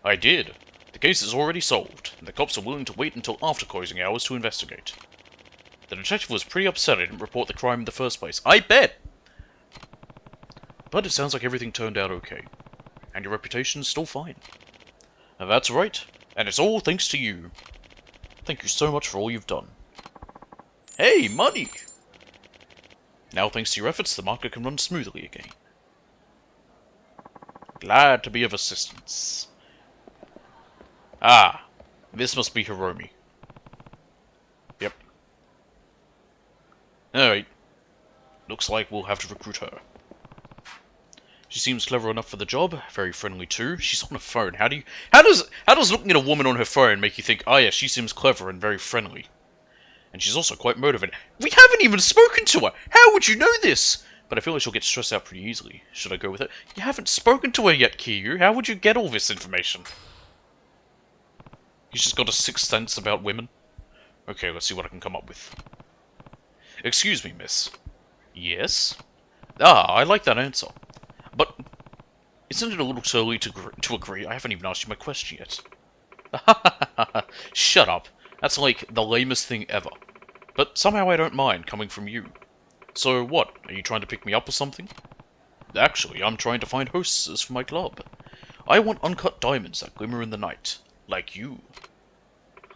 I did. The case is already solved, and the cops are willing to wait until after closing hours to investigate. The detective was pretty upset I didn't report the crime in the first place. I bet! But it sounds like everything turned out okay. And your reputation's still fine. Now that's right, and it's all thanks to you. Thank you so much for all you've done. Hey, money! Now thanks to your efforts, the market can run smoothly again. Glad to be of assistance. Ah, this must be Hiromi. Yep. Alright. Looks like we'll have to recruit her. She seems clever enough for the job, very friendly too. She's on her phone. How does looking at a woman on her phone make you think, oh yeah, she seems clever and very friendly? And she's also quite motivated. We haven't even spoken to her! How would you know this? But I feel like she'll get stressed out pretty easily. Should I go with it? You haven't spoken to her yet, Kiryu. How would you get all this information? He's just got a sixth sense about women. Okay, let's see what I can come up with. Excuse me, miss. Yes? Ah, I like that answer. But isn't it a little too early to agree? I haven't even asked you my question yet. Shut up. That's like the lamest thing ever. But somehow I don't mind coming from you. So what? Are you trying to pick me up or something? Actually, I'm trying to find hostesses for my club. I want uncut diamonds that glimmer in the night. Like you.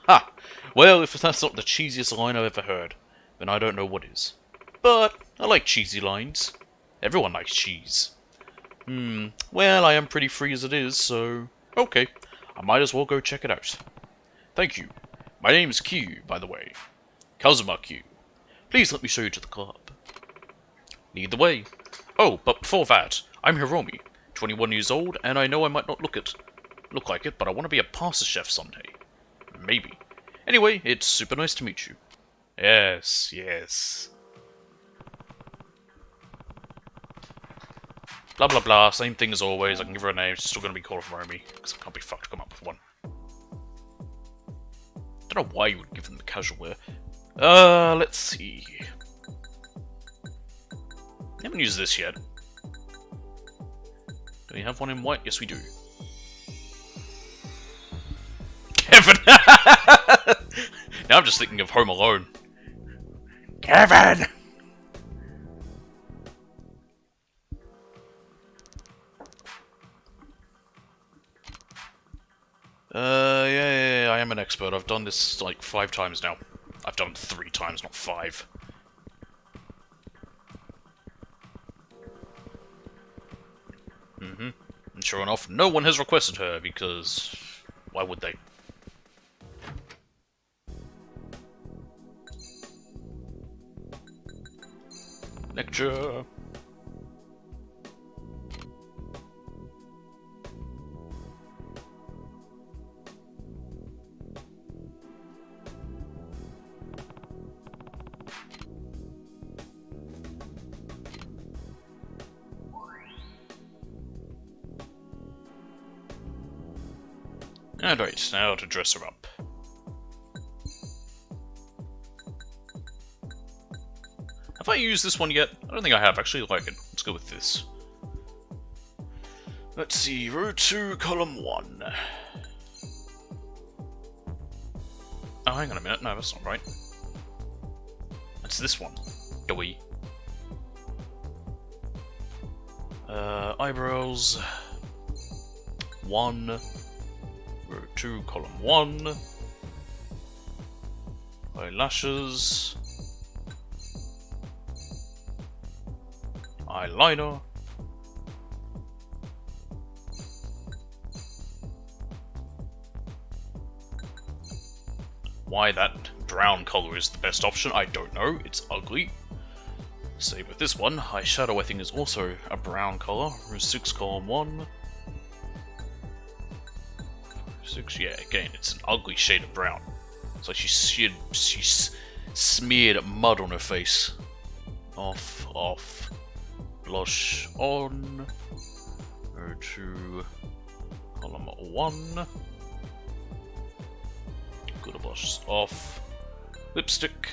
Ha! Well, if that's not the cheesiest line I've ever heard, then I don't know what is. But I like cheesy lines. Everyone likes cheese. Well, I am pretty free as it is, so... Okay, I might as well go check it out. Thank you. My name's Q, by the way. Kazuma Q. Please let me show you to the club. Lead the way. Oh, but before that, I'm Hiromi, 21 years old, and I know I might not look like it, but I want to be a pasta chef someday. Maybe. Anyway, it's super nice to meet you. Yes, yes. Blah blah blah, same thing as always. I can give her a name, she's still gonna be called Romy, because I can't be fucked to come up with one. Don't know why you would give them the casual wear. Let's see. Haven't used this yet. Do we have one in white? Yes, we do. Kevin! Now I'm just thinking of Home Alone. Kevin! Yeah, I am an expert. I've done this like 5 times now. I've done it 3 times, not 5. And sure enough, no one has requested her, because why would they? Lecture. And right, now to dress her up. Have I used this one yet? I don't think I have. Actually, like it. Let's go with this. Let's see, row 2, column 1. Oh, hang on a minute. No, that's not right. That's this one. Doi. Eyebrows. 1. Row 2, column 1. Eyelashes. Eyeliner. Why that brown colour is the best option, I don't know. It's ugly. Same with this one. Eyeshadow, I think, is also a brown colour. Row 6, column 1. 6, yeah, again, it's an ugly shade of brown. It's like she smeared mud on her face. Off, off. Blush on. Row 2, column 1. Glitter blush off. Lipstick.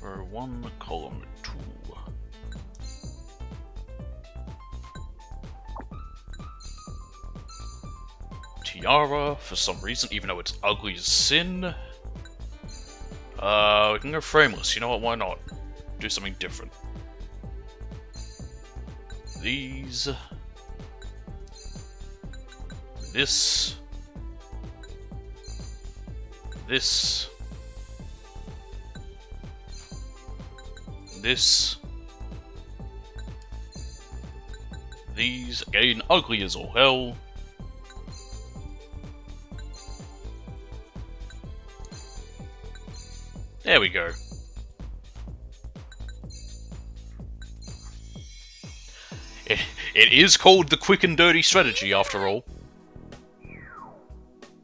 Row 1, column 2. Tiara, for some reason, even though it's ugly as sin. We can go frameless, you know what, why not? Do something different. These. This. This. This. These, again, ugly as all hell. There we go. It is called the quick and dirty strategy, after all.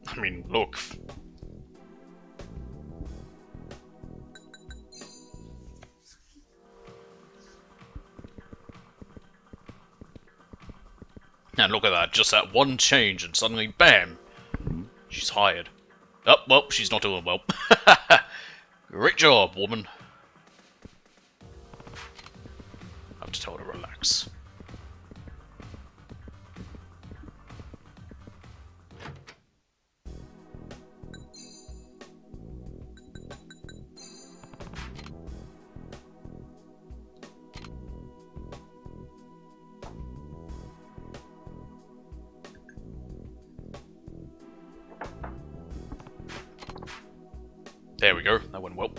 I mean, look. And look at that, just that one change and suddenly, bam! She's hired. Oh, well, she's not doing well. Great job, woman. I have to tell her to relax. There we go, that went well.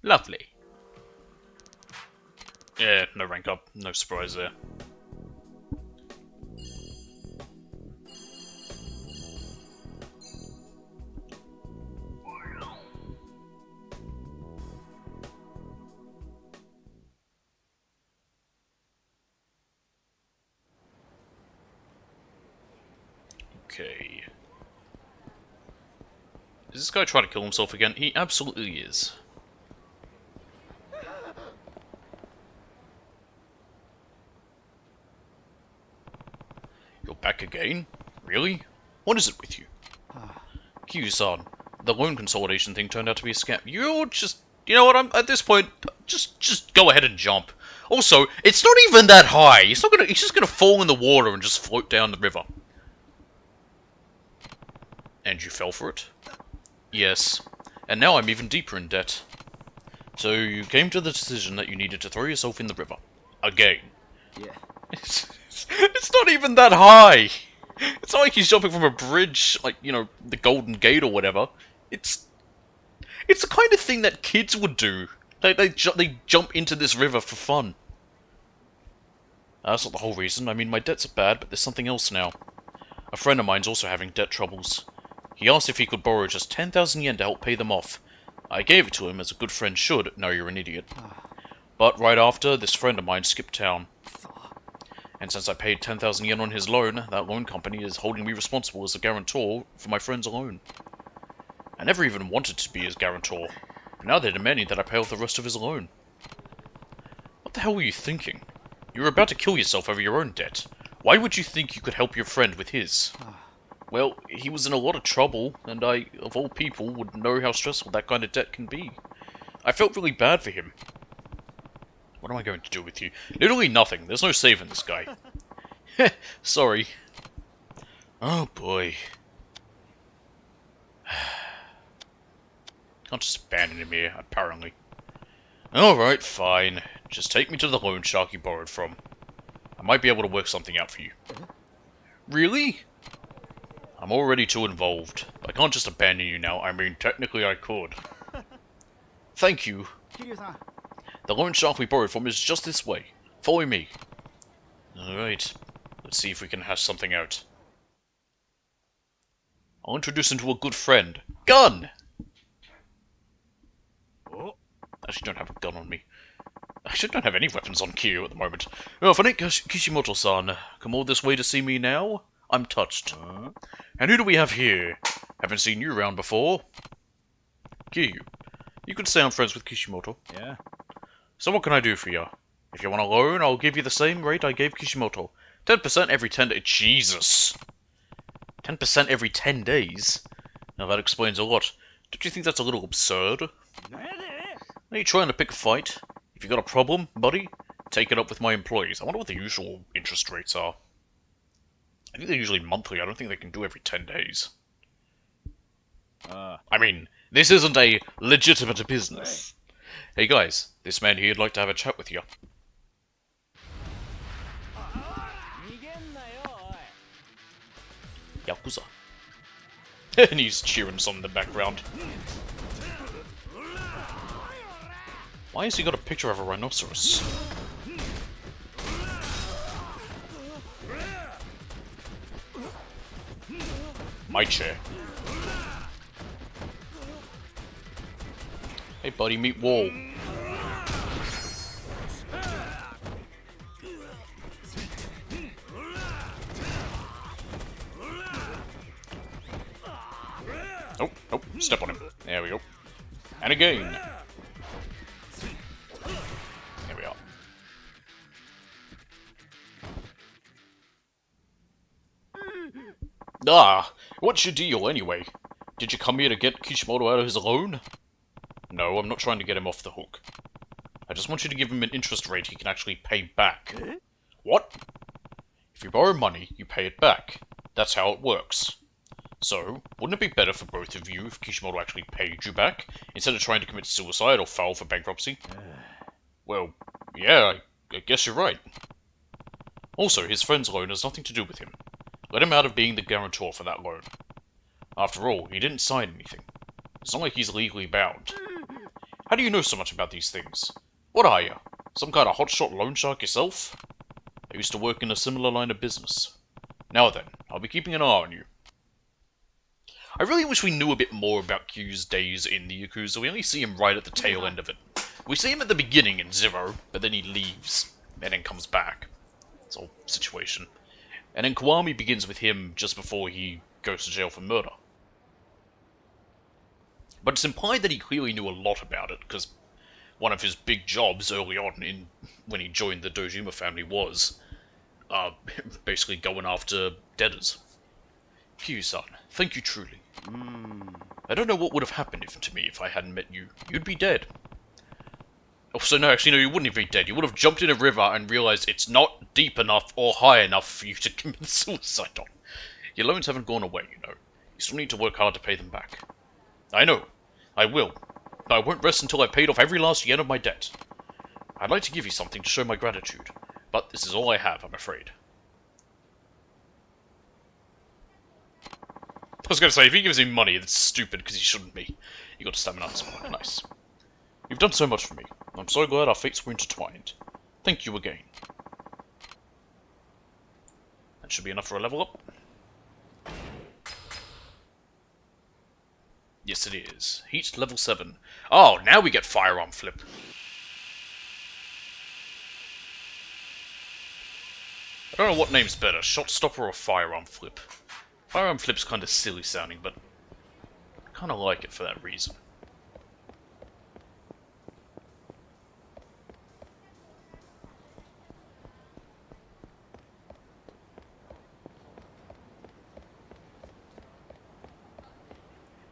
Lovely. Yeah, no rank up, no surprise there. Okay. Is this guy trying to kill himself again? He absolutely is. You're back again? Really? What is it with you? Kiryu-san, the loan consolidation thing turned out to be a scam. You're just... You know what, at this point, just go ahead and jump. Also, it's not even that high. He's just gonna fall in the water and just float down the river. And you fell for it? Yes. And now I'm even deeper in debt. So you came to the decision that you needed to throw yourself in the river. Again. Yeah. It's not even that high! It's not like he's jumping from a bridge, like, you know, the Golden Gate or whatever. It's the kind of thing that kids would do. They jump into this river for fun. That's not the whole reason. I mean, my debts are bad, but there's something else now. A friend of mine's also having debt troubles. He asked if he could borrow just 10,000 yen to help pay them off. I gave it to him, as a good friend should. No, you're an idiot. But right after, this friend of mine skipped town. And since I paid 10,000 yen on his loan, that loan company is holding me responsible as a guarantor for my friend's loan. I never even wanted to be his guarantor, but now they're demanding that I pay off the rest of his loan. What the hell were you thinking? You were about to kill yourself over your own debt. Why would you think you could help your friend with his? Well, he was in a lot of trouble, and I, of all people, would know how stressful that kind of debt can be. I felt really bad for him. What am I going to do with you? Literally nothing. There's no saving this guy. Sorry. Oh boy. Can't just abandon him here, apparently. Alright, fine. Just take me to the loan shark you borrowed from. I might be able to work something out for you. Really? I'm already too involved. I can't just abandon you now. I mean, technically I could. Thank you. Kiryu-san. The loan shark we borrowed from is just this way. Follow me. Alright. Let's see if we can hash something out. I'll introduce him to a good friend. Gun! Oh. I actually don't have a gun on me. I actually don't have any weapons on Kiryu at the moment. Oh, if I ain't Kishimoto-san, come all this way to see me now? I'm touched. And who do we have here? Haven't seen you around before. Kiryu, you could say I'm friends with Kishimoto. Yeah. So what can I do for you? If you want a loan, I'll give you the same rate I gave Kishimoto. 10% every 10 days. Jesus! 10% every 10 days? Now that explains a lot. Don't you think that's a little absurd? Are you trying to pick a fight? If you got a problem, buddy, take it up with my employees. I wonder what the usual interest rates are. I think they're usually monthly. I don't think they can do every 10 days. I mean, this isn't a legitimate business. Hey guys, this man here'd like to have a chat with you. Yakuza. And he's cheering some in the background. Why has he got a picture of a rhinoceros? My chair. Hey buddy, meet Wall. Oh, oh, step on him. There we go. And again. There we are. Ah, what's your deal anyway? Did you come here to get Kishimoto out of his loan? No, I'm not trying to get him off the hook. I just want you to give him an interest rate he can actually pay back. What? If you borrow money, you pay it back. That's how it works. So, wouldn't it be better for both of you if Kishimoto actually paid you back, instead of trying to commit suicide or file for bankruptcy? Well, yeah, I guess you're right. Also, his friend's loan has nothing to do with him. Let him out of being the guarantor for that loan. After all, he didn't sign anything. It's not like he's legally bound. How do you know so much about these things? What are you? Some kind of hotshot loan shark yourself? I used to work in a similar line of business. Now then, I'll be keeping an eye on you. I really wish we knew a bit more about Q's days in the Yakuza. We only see him right at the tail end of it. We see him at the beginning in Zero, but then he leaves, and then comes back. It's all situation. And then Kiwami begins with him just before he goes to jail for murder. But it's implied that he clearly knew a lot about it, because one of his big jobs early on when he joined the Dojima family was basically going after debtors. Kiryu-san, thank you truly. I don't know what would have happened to me if I hadn't met you. You'd be dead. Oh, so no, actually, no, you wouldn't be dead. You would have jumped in a river and realized it's not deep enough or high enough for you to commit suicide on. Your loans haven't gone away, you know. You still need to work hard to pay them back. I know. I will. But I won't rest until I've paid off every last yen of my debt. I'd like to give you something to show my gratitude, but this is all I have, I'm afraid. I was going to say, if he gives me money, that's stupid, because he shouldn't be. You got stamina as well. Nice. You've done so much for me. I'm so glad our fates were intertwined. Thank you again. That should be enough for a level up. Yes, it is. Heat level 7. Oh, now we get firearm flip. I don't know what name's better, shot stopper or firearm flip. Firearm flip's kind of silly sounding, but I kind of like it for that reason.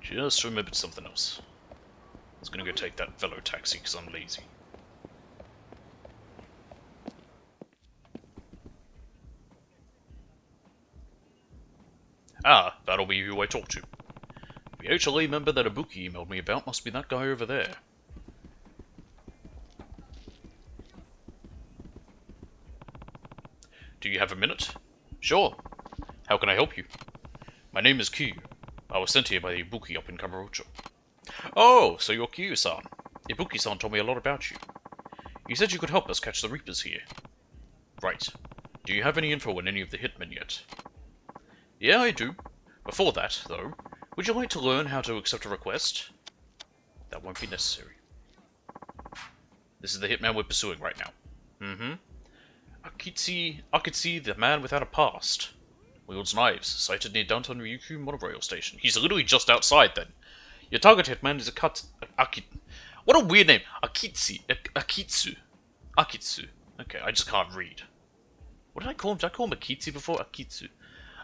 Just remembered something else. I was gonna go take that velo taxi because I'm lazy. Ah, that'll be who I talk to. The HLA member that Ibuki emailed me about must be that guy over there. Do you have a minute? Sure. How can I help you? My name is Kiryu. I was sent here by Ibuki up in Kamurocho. Oh, so you're Kiryu-san. Ibuki-san told me a lot about you. You said you could help us catch the Reapers here. Right. Do you have any info on any of the hitmen yet? Yeah, I do. Before that, though, would you like to learn how to accept a request? That won't be necessary. This is the hitman we're pursuing right now. Mm-hmm. Akitsu, the man without a past. Wields knives, sighted near downtown Ryukyu monorail station. He's literally just outside then. Your target hitman is what a weird name. Akitsu. Okay, I just can't read. What did I call him? Did I call him Akitsu before? Akitsu.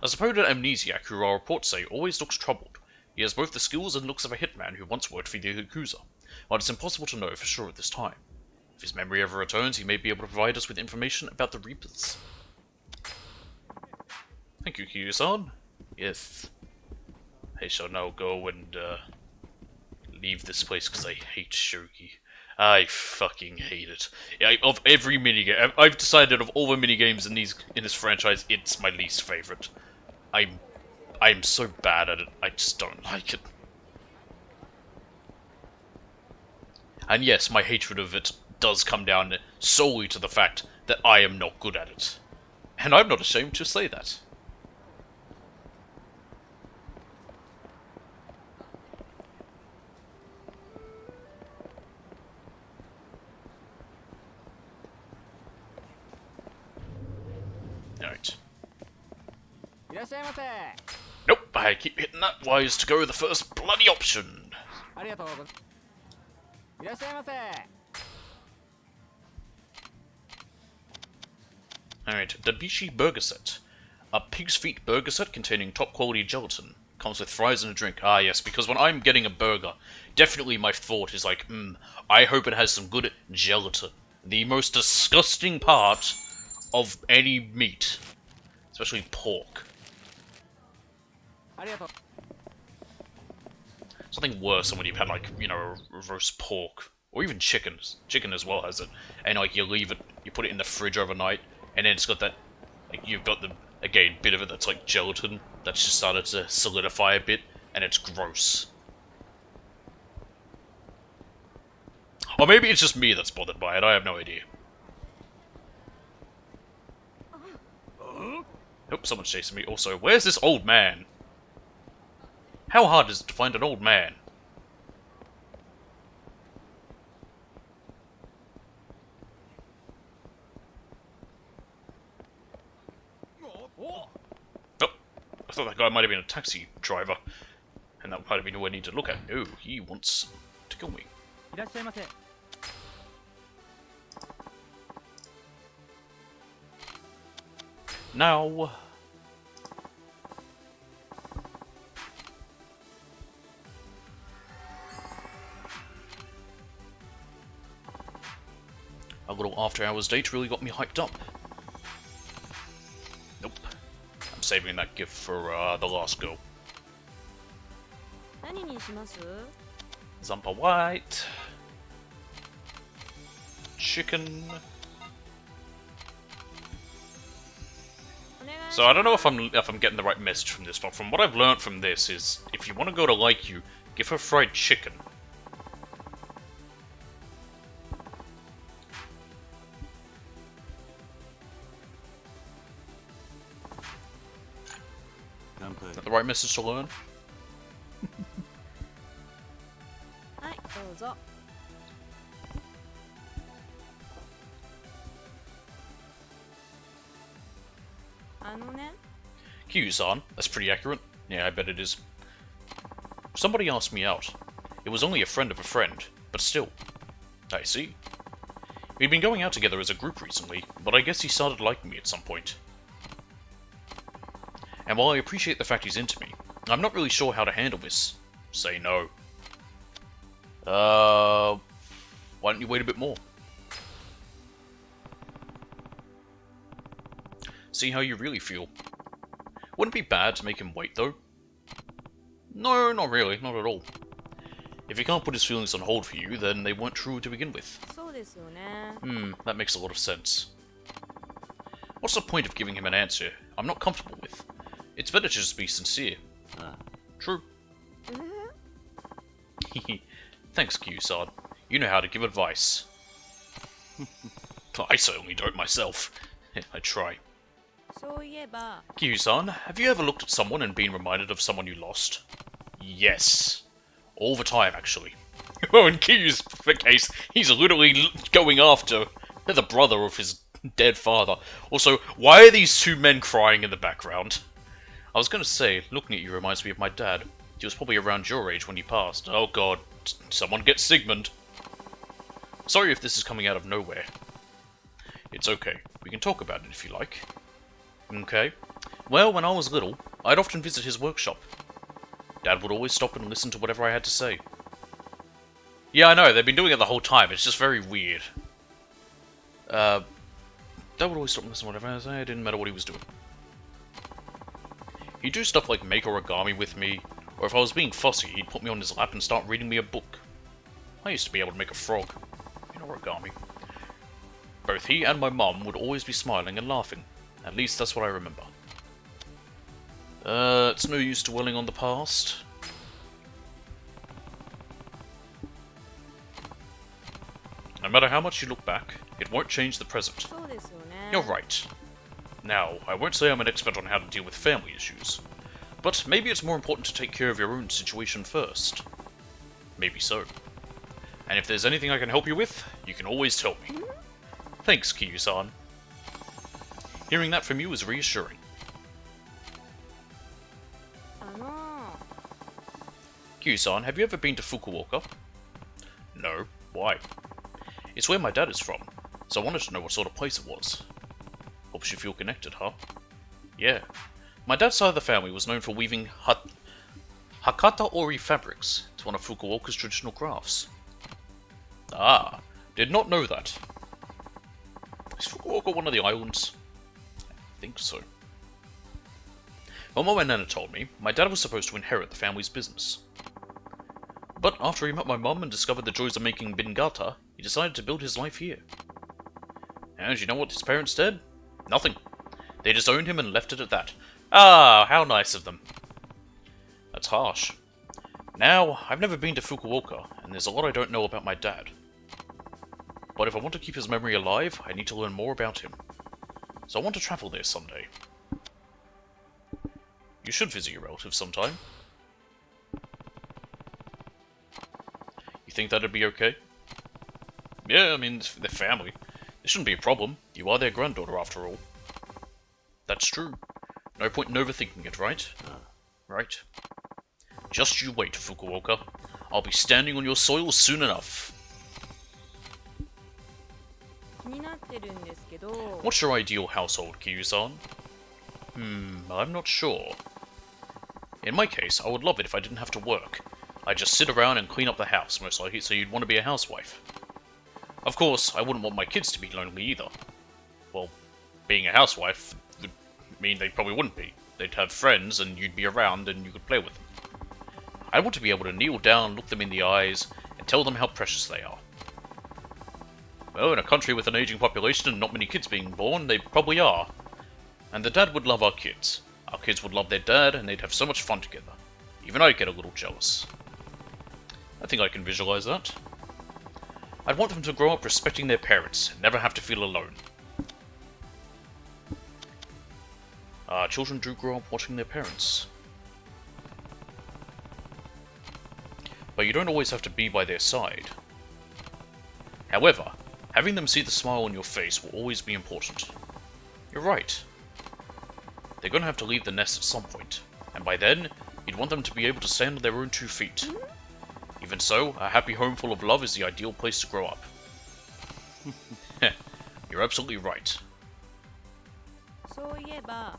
A supposed amnesiac who our reports say always looks troubled. He has both the skills and looks of a hitman who once worked for the Yakuza, but it's impossible to know for sure at this time. If his memory ever returns, he may be able to provide us with information about the Reapers. Thank you, Kiryu-san. Yes. I shall now go and leave this place because I hate shogi. I fucking hate it. Of every minigame, I've decided of all the minigames in this franchise, it's my least favorite. I'm so bad at it. I just don't like it. And yes, my hatred of it does come down solely to the fact that I am not good at it. And I'm not ashamed to say that. Alright. Nope, I keep hitting that. Wise to go the first bloody option. Alright, the Bishi burger set. A pig's feet burger set containing top quality gelatin. Comes with fries and a drink. Ah yes, because when I'm getting a burger, definitely my thought is like, I hope it has some good gelatin. The most disgusting part of any meat. Especially pork. Something worse than when you've had, like, you know, a roast pork. Or even chicken. Chicken as well has it. And, like, you leave it, you put it in the fridge overnight, and then it's got that, like, you've got the, again, bit of it that's like gelatin that's just started to solidify a bit, and it's gross. Or maybe it's just me that's bothered by it, I have no idea. Nope, someone's chasing me. Also, where's this old man? How hard is it to find an old man? thought that guy might have been a taxi driver. And that might have been who I need to look at. No, he wants to kill me. いらっしゃいませ。 Now... a little after-hours date really got me hyped up. Nope. I'm saving that gift for the last girl. 何にします？ Zampa White. Chicken. お願いし So I don't know if I'm getting the right message from this, but from what I've learned from this is if you want to go to like you, give her fried chicken. 乾杯 Is that the right message to learn? はい、どうぞ。あのね、 Kiryu-san, that's pretty accurate. Yeah, I bet it is. Somebody asked me out. It was only a friend of a friend, but still. I see. We'd been going out together as a group recently, but I guess he started liking me at some point. And while I appreciate the fact he's into me, I'm not really sure how to handle this. Say no. Why don't you wait a bit more? See how you really feel. Wouldn't it be bad to make him wait, though? No, not really, not at all. If he can't put his feelings on hold for you, then they weren't true to begin with. そうですよね。 That makes a lot of sense. What's the point of giving him an answer I'm not comfortable with? It's better to just be sincere. True. Thanks, Q-san. You know how to give advice. I certainly don't myself. I try. そういえば、 Q-san, have you ever looked at someone and been reminded of someone you lost? Yes. All the time, actually. Oh, in Q's case, he's literally going after the brother of his dead father. Also, why are these two men crying in the background? I was gonna say, looking at you reminds me of my dad. He was probably around your age when he passed. Oh god, someone get Sigmund. Sorry if this is coming out of nowhere. It's okay, we can talk about it if you like. Okay. Well, when I was little, I'd often visit his workshop. Dad would always stop and listen to whatever I had to say. Yeah, I know, they've been doing it the whole time, it's just very weird. Dad would always stop and listen to whatever I had to say, it didn't matter what he was doing. He'd do stuff like make origami with me, or if I was being fussy, he'd put me on his lap and start reading me a book. I used to be able to make a frog in origami. Both he and my mum would always be smiling and laughing. At least that's what I remember. It's no use dwelling on the past. No matter how much you look back, it won't change the present. そうですよね。 You're right. Now, I won't say I'm an expert on how to deal with family issues, but maybe it's more important to take care of your own situation first. Maybe so. And if there's anything I can help you with, you can always tell me. Thanks, Kiyu-san. Hearing that from you is reassuring. あの Kiyu-san, have you ever been to Fukuoka? No. Why? It's where my dad is from, so I wanted to know what sort of place it was. Helps you feel connected, huh? Yeah. My dad's side of the family was known for weaving Hakata Ori fabrics. It's one of Fukuoka's traditional crafts. Ah, did not know that. Is Fukuoka one of the islands? I think so. From what my nana told me, my dad was supposed to inherit the family's business. But after he met my mum and discovered the joys of making bingata, he decided to build his life here. And you know what his parents did? Nothing. They just owned him and left it at that. Ah, how nice of them. That's harsh. Now, I've never been to Fukuoka, and there's a lot I don't know about my dad. But if I want to keep his memory alive, I need to learn more about him. So I want to travel there someday. You should visit your relatives sometime. You think that'd be okay? Yeah, I mean, they're family. It shouldn't be a problem. You are their granddaughter, after all. That's true. No point in overthinking it, right? Right. Just you wait, Fukuoka. I'll be standing on your soil soon enough. 気になってるんですけど、 What's your ideal household, Kiryu-san? I'm not sure. In my case, I would love it if I didn't have to work. I'd just sit around and clean up the house, most likely, so you'd want to be a housewife. Of course, I wouldn't want my kids to be lonely either. Well, being a housewife would mean they probably wouldn't be. They'd have friends, and you'd be around, and you could play with them. I want to be able to kneel down, look them in the eyes, and tell them how precious they are. Well, in a country with an aging population and not many kids being born, they probably are. And the dad would love our kids. Our kids would love their dad, and they'd have so much fun together. Even I'd get a little jealous. I think I can visualize that. I'd want them to grow up respecting their parents, and never have to feel alone. Children do grow up watching their parents. But you don't always have to be by their side. However, having them see the smile on your face will always be important. You're right. They're gonna have to leave the nest at some point, and by then, you'd want them to be able to stand on their own 2 feet. Even so, a happy home full of love is the ideal place to grow up. You're absolutely right. そういえば、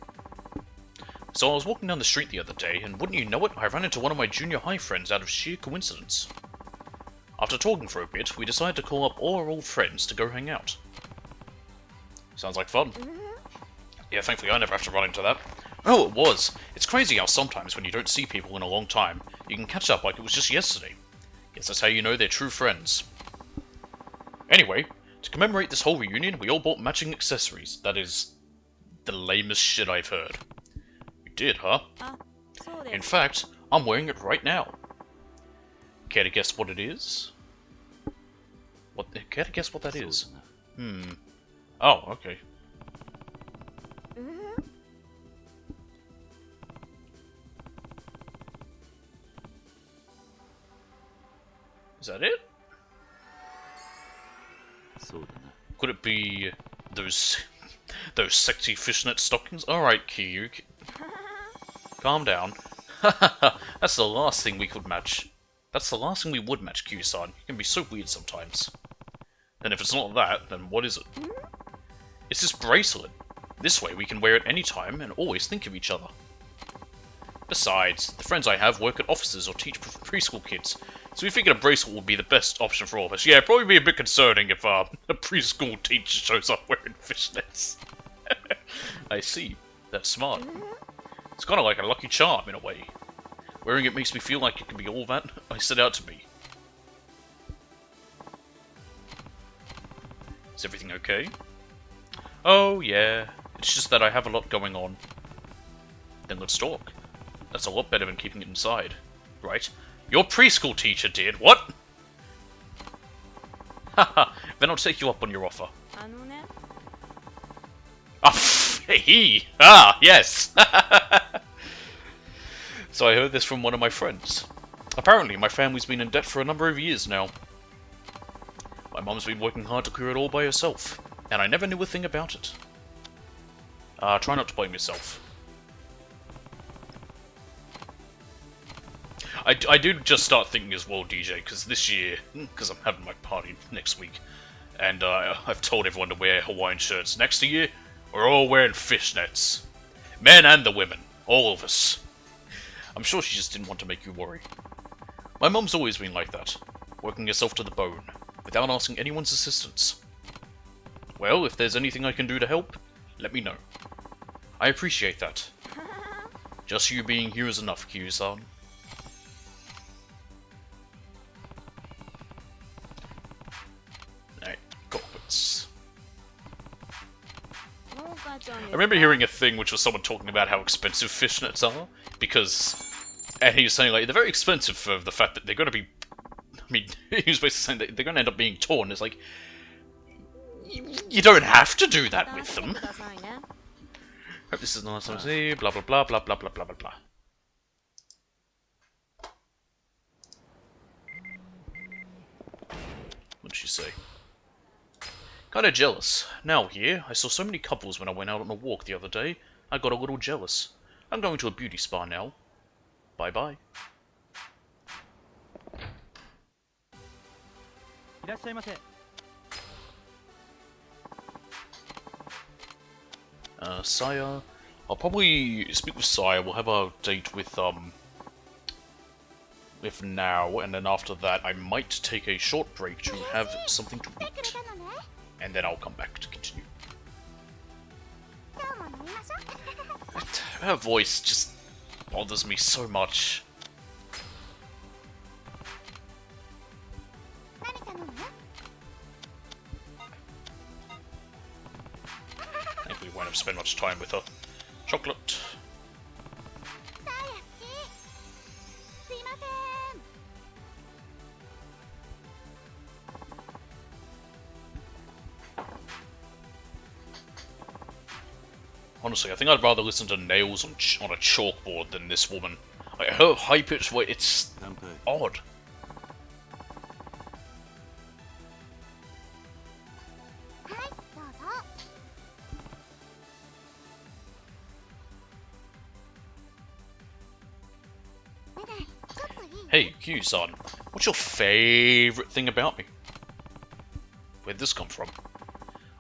So I was walking down the street the other day, and wouldn't you know it, I ran into one of my junior high friends out of sheer coincidence. After talking for a bit, we decided to call up all our old friends to go hang out. Sounds like fun. Yeah, thankfully I never have to run into that. Oh, it was. It's crazy how sometimes when you don't see people in a long time, you can catch up like it was just yesterday. Guess that's how you know they're true friends. Anyway, to commemorate this whole reunion, we all bought matching accessories. That is the lamest shit I've heard. You did, huh? あ、そうで In す。 fact, I'm wearing it right now. Care to guess what it is? Care to guess what that is? Oh, okay. Is that it? そうだな。 Could it be those sexy fishnet stockings? Alright, Kyu. Calm down. That's the last thing we could match. That's the last thing we would match, Kyu-san. You can be so weird sometimes. And if it's not that, then what is it? It's this bracelet. This way we can wear it any time and always think of each other. Besides, the friends I have work at offices or teach preschool kids, so we figured a bracelet would be the best option for all of us. Yeah, it'd probably be a bit concerning if a preschool teacher shows up wearing fishnets. I see. That's smart. It's kind of like a lucky charm in a way. Wearing it makes me feel like it can be all that I set out to be. Is everything okay? Oh, yeah. It's just that I have a lot going on. Then let's talk. That's a lot better than keeping it inside. Right? Your preschool teacher did, what? Haha, then I'll take you up on your offer. あのね、 Yes! So I heard this from one of my friends. Apparently, my family's been in debt for a number of years now. My mum's been working hard to clear it all by herself, and I never knew a thing about it. Try not to blame yourself. I did just start thinking as well, DJ, because this year, because I'm having my party next week, and I've told everyone to wear Hawaiian shirts. Next year, we're all wearing fishnets. Men and the women. All of us. I'm sure she just didn't want to make you worry. My mum's always been like that, working herself to the bone, without asking anyone's assistance. Well, if there's anything I can do to help, let me know. I appreciate that. Just you being here is enough, Kiryu-san. Alright, corporates. 農家ちゃんです I か remember hearing a thing which was someone talking about how expensive fishnets are, because... And he was saying, like, they're very expensive for the fact that they're going to be... I mean, he was basically saying that they're going to end up being torn. It's like... You don't have to do that 出 with して them. くださいね。 Hope this is the last time I see, blah blah blah blah blah blah blah blah blah. What'd she say? Kinda jealous. Now here, I saw so many couples when I went out on a walk the other day. I got a little jealous. I'm going to a beauty spa now. Bye bye. いらっしゃいませ。 Saya. I'll probably speak with Saya. We'll have a date with now, and then after that, I might take a short break to have something to eat, and then I'll come back to continue. Her voice just bothers me so much. Thankfully, won't have spent much time with her. Chocolate. Honestly, I think I'd rather listen to nails on a chalkboard than this woman. Like, her high-pitched voice, it's odd. Hey, Q-san, what's your favorite thing about me? Where'd this come from?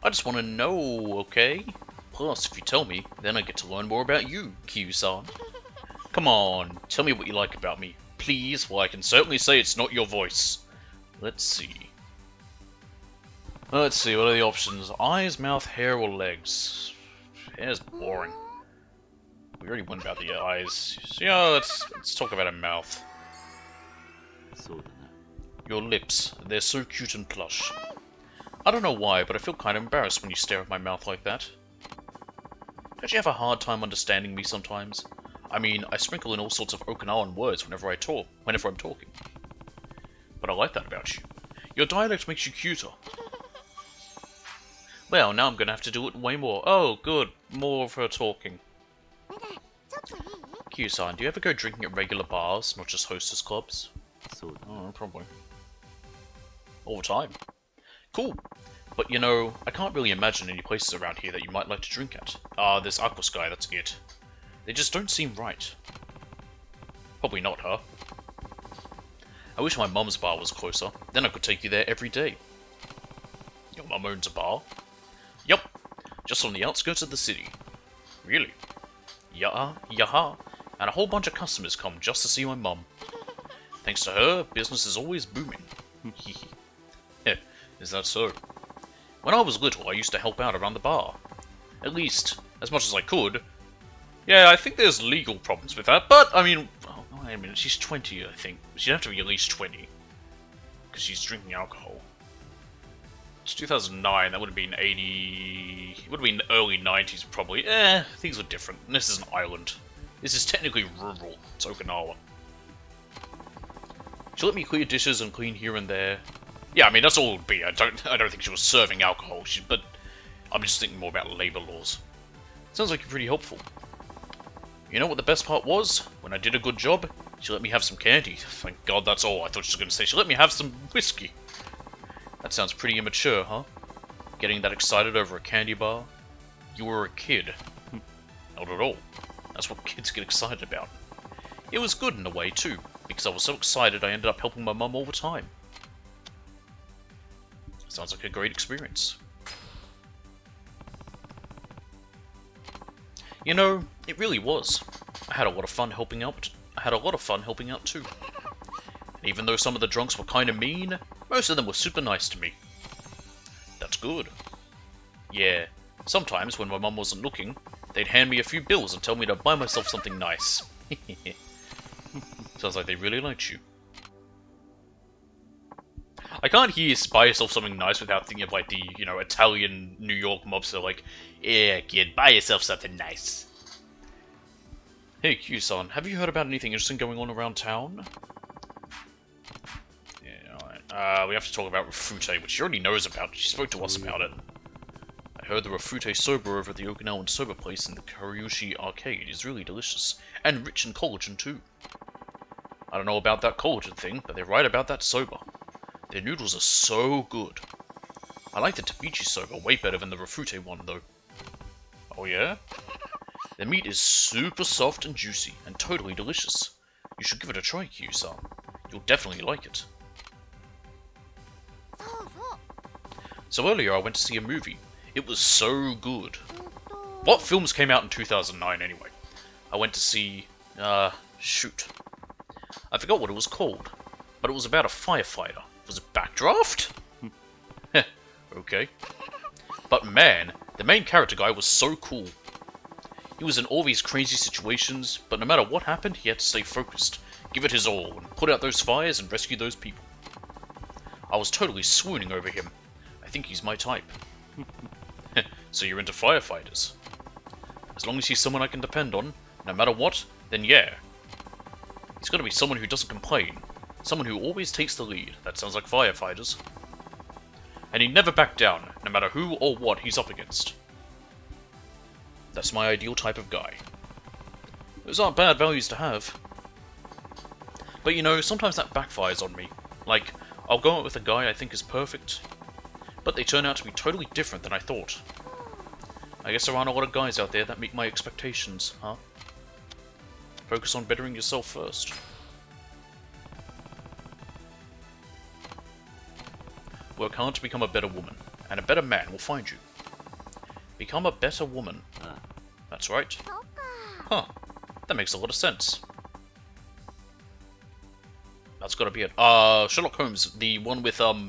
I just want to know, okay? Plus, if you tell me, then I get to learn more about you, Q-san. Come on, tell me what you like about me. Please, well I can certainly say it's not your voice. Let's see. What are the options? Eyes, mouth, hair, or legs? Hair's boring. We already went about the eyes. So, yeah, let's talk about a mouth. Your lips, they're so cute and plush. I don't know why, but I feel kind of embarrassed when you stare at my mouth like that. Don't you have a hard time understanding me sometimes? I mean, I sprinkle in all sorts of Okinawan words whenever I'm talking. But I like that about you. Your dialect makes you cuter. Well, now I'm gonna have to do it way more. Oh, good. More of her talking. Q-san, do you ever go drinking at regular bars, not just hostess clubs? Oh, probably. All the time. Cool. But, you know, I can't really imagine any places around here that you might like to drink at. Ah, this Aqua Sky, that's it. They just don't seem right. Probably not, huh? I wish my mum's bar was closer. Then I could take you there every day. Your mum owns a bar? Yup. Just on the outskirts of the city. Really? Yaha. And a whole bunch of customers come just to see my mum. Thanks to her, business is always booming. Is that so? When I was little, I used to help out around the bar. At least, as much as I could. Yeah, I think there's legal problems with that, but, I mean, well, wait a minute, she's 20, I think. She'd have to be at least 20. Because she's drinking alcohol. It's 2009, that would have been 80... It would have been early 90s, probably. Things were different. And this is an island. This is technically rural. It's Okinawa. She let me clear dishes and clean here and there. Yeah, I mean, that's all it would be. I don't think she was serving alcohol, but I'm just thinking more about labor laws. Sounds like you're pretty helpful. You know what the best part was? When I did a good job, she let me have some candy. Thank God that's all. I thought she was going to say she let me have some whiskey. That sounds pretty immature, huh? Getting that excited over a candy bar? You were a kid. Not at all. That's what kids get excited about. It was good in a way, too, because I was so excited I ended up helping my mum all the time. Sounds like a great experience. You know, it really was. I had a lot of fun helping out. Too. And even though some of the drunks were kinda mean, most of them were super nice to me. That's good. Yeah, sometimes when my mum wasn't looking, they'd hand me a few bills and tell me to buy myself something nice. Sounds like they really liked you. I can't hear you buy yourself something nice without thinking of, like, the, you know, Italian New York mobster, like, yeah, kid, buy yourself something nice. Hey, Q-san, have you heard about anything interesting going on around town? Yeah, alright. We have to talk about Rafute, which she already knows about. She spoke to us about it. I heard the Rafute soba over at the Okinawan soba place in the Karyushi arcade is really delicious, and rich in collagen, too. I don't know about that collagen thing, but they're right about that soba. Their noodles are so good. I like the Tabichi soba way better than the Rafute one, though. Oh yeah? The meat is super soft and juicy, and totally delicious. You should give it a try, Kyu-san. You'll definitely like it. So earlier I went to see a movie. It was so good. What films came out in 2009 anyway? I went to see... shoot. I forgot what it was called. But it was about a firefighter. Was it Backdraft? Heh, okay. But man, the main character guy was so cool. He was in all these crazy situations, but no matter what happened, he had to stay focused, give it his all, and put out those fires and rescue those people. I was totally swooning over him. I think he's my type. So you're into firefighters? As long as he's someone I can depend on, no matter what, then yeah. He's gotta be someone who doesn't complain. Someone who always takes the lead. That sounds like firefighters. And he never backed down, no matter who or what he's up against. That's my ideal type of guy. Those aren't bad values to have. But you know, sometimes that backfires on me. Like, I'll go out with a guy I think is perfect, but they turn out to be totally different than I thought. I guess there aren't a lot of guys out there that meet my expectations, huh? Focus on bettering yourself first. Work hard to become a better woman, and a better man will find you. Become a better woman. That's right. Huh. That makes a lot of sense. That's gotta be it. Sherlock Holmes, the one with, oh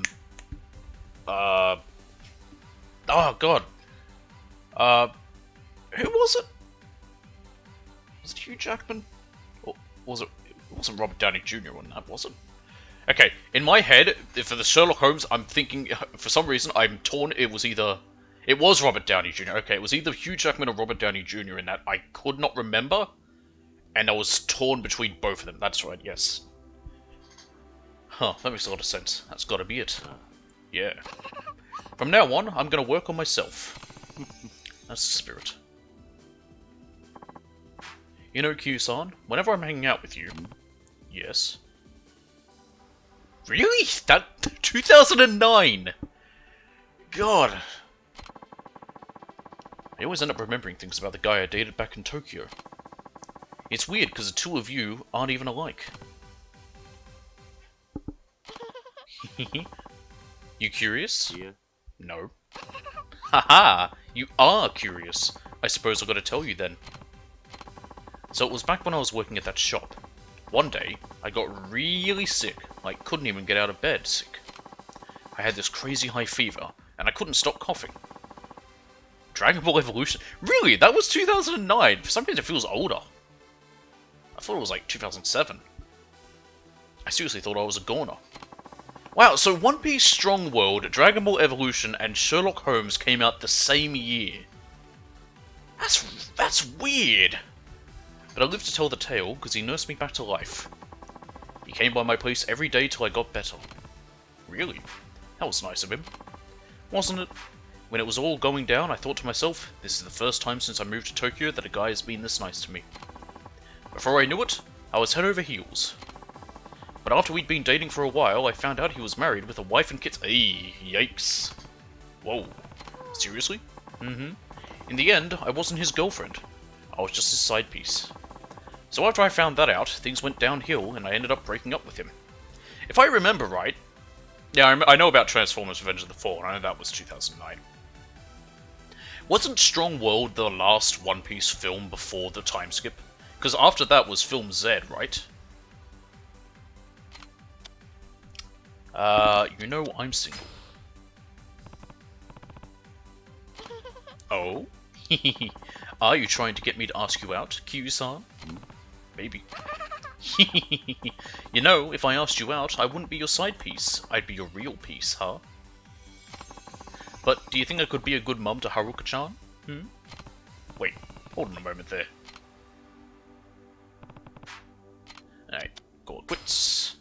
god. Who was it? Was it Hugh Jackman? Or was it? It wasn't Robert Downey Jr. on that, was it? Okay, in my head, for the Sherlock Holmes, I'm thinking, for some reason, I'm torn. It was Robert Downey Jr. Okay, it was either Hugh Jackman or Robert Downey Jr. in that. I could not remember, and I was torn between both of them. That's right, yes. Huh, that makes a lot of sense. That's gotta be it. Yeah. From now on, I'm gonna work on myself. That's the spirit. You know, Q-san, whenever I'm hanging out with you... Yes? Really? That... 2009! God. I always end up remembering things about the guy I dated back in Tokyo. It's weird, because the two of you aren't even alike. You curious? Yeah. No. Haha! You are curious. I suppose I've got to tell you then. So it was back when I was working at that shop. One day, I got really sick, like couldn't even get out of bed sick. I had this crazy high fever, and I couldn't stop coughing. Dragon Ball Evolution? Really? That was 2009? For some reason it feels older. I thought it was like 2007. I seriously thought I was a goner. Wow, so One Piece Strong World, Dragon Ball Evolution, and Sherlock Holmes came out the same year. That's weird. But I lived to tell the tale, because he nursed me back to life. He came by my place every day till I got better. Really? That was nice of him. Wasn't it? When it was all going down, I thought to myself, this is the first time since I moved to Tokyo that a guy has been this nice to me. Before I knew it, I was head over heels. But after we'd been dating for a while, I found out he was married with a wife and kids. Ayy, yikes. Whoa. Seriously? Mm-hmm. In the end, I wasn't his girlfriend. I was just his side piece. So after I found that out, things went downhill and I ended up breaking up with him. If I remember right... Yeah, I know about Transformers Revenge of the Fallen, I know that was 2009. Wasn't Strong World the last One Piece film before the time skip? Because after that was Film Z, right? You know I'm single. Oh? Are you trying to get me to ask you out, Kyu-san? Maybe. You know, if I asked you out, I wouldn't be your side piece. I'd be your real piece, huh? But do you think I could be a good mum to Haruka-chan? Wait, hold on a moment there. Alright, call it quits.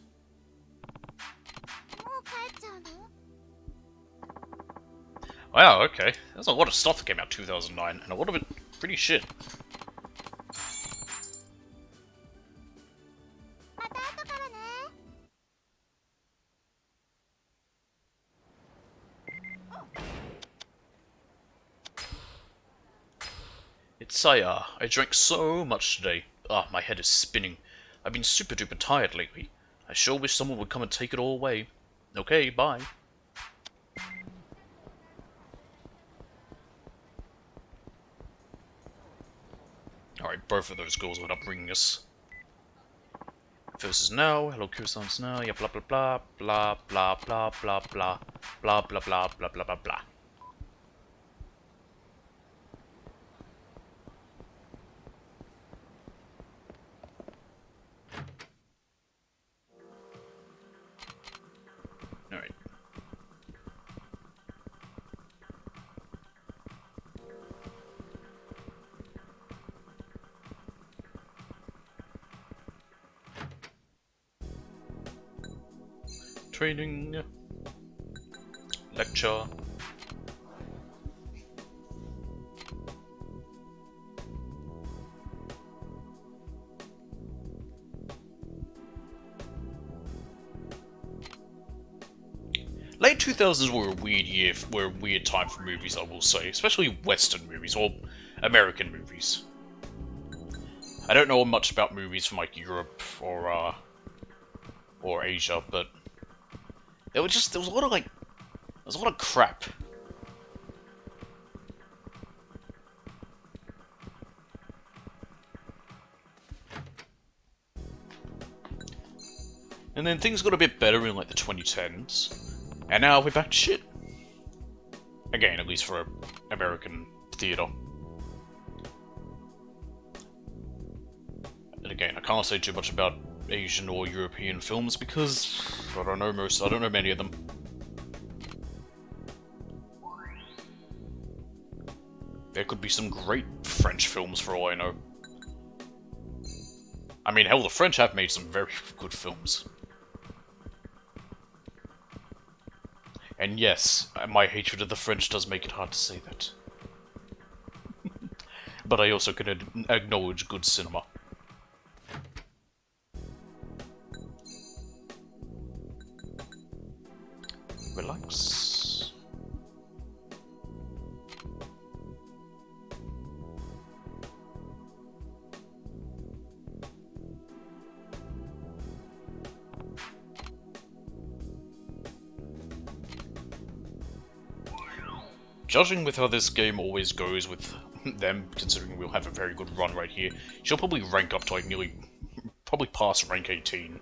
Wow, okay. There's a lot of stuff that came out 2009, and a lot of it pretty shit. It's I drank so much today. My head is spinning. I've been super duper tired lately. I sure wish someone would come and take it all away. Okay, bye. Alright, both of those goals would upbringing us. Versus now, hello Kirsan's now, yeah, blah blah blah, blah blah blah blah blah, blah blah blah blah blah blah blah. Alright. Training. Lecture. Late 2000s were a weird time for movies, I will say, especially Western movies or American movies. I don't know much about movies from like Europe or Asia, but there was a lot of crap. And then things got a bit better in like the 2010s, and now we're back to shit. Again, at least for American theater. And again, I can't say too much about Asian or European films because I don't know many of them. There could be some great French films for all I know. I mean, hell, the French have made some very good films. And yes, my hatred of the French does make it hard to say that. But I also can acknowledge good cinema. Relax. Judging with how this game always goes with them, considering we'll have a very good run right here, she'll probably rank up to like probably past rank 18.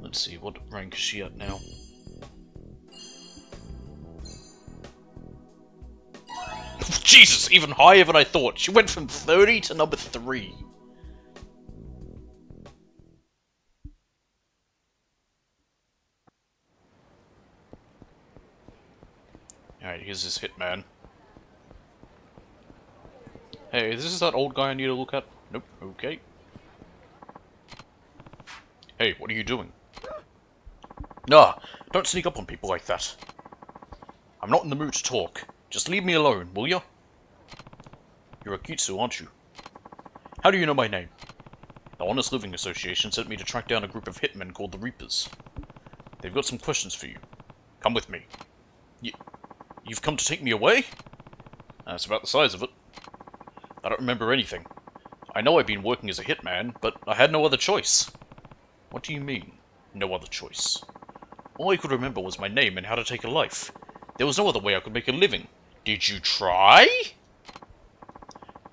Let's see, what rank is she at now? Jesus, even higher than I thought. She went from 30 to number 3. Alright, here's this hitman. Hey, this is that old guy I need to look at? Nope, okay. Hey, what are you doing? Nah, don't sneak up on people like that. I'm not in the mood to talk. Just leave me alone, will ya? You're a Kitsu, aren't you? How do you know my name? The Honest Living Association sent me to track down a group of hitmen called the Reapers. They've got some questions for you. Come with me. You've come to take me away? That's about the size of it. I don't remember anything. I know I've been working as a hitman, but I had no other choice. What do you mean, no other choice? All I could remember was my name and how to take a life. There was no other way I could make a living. Did you try?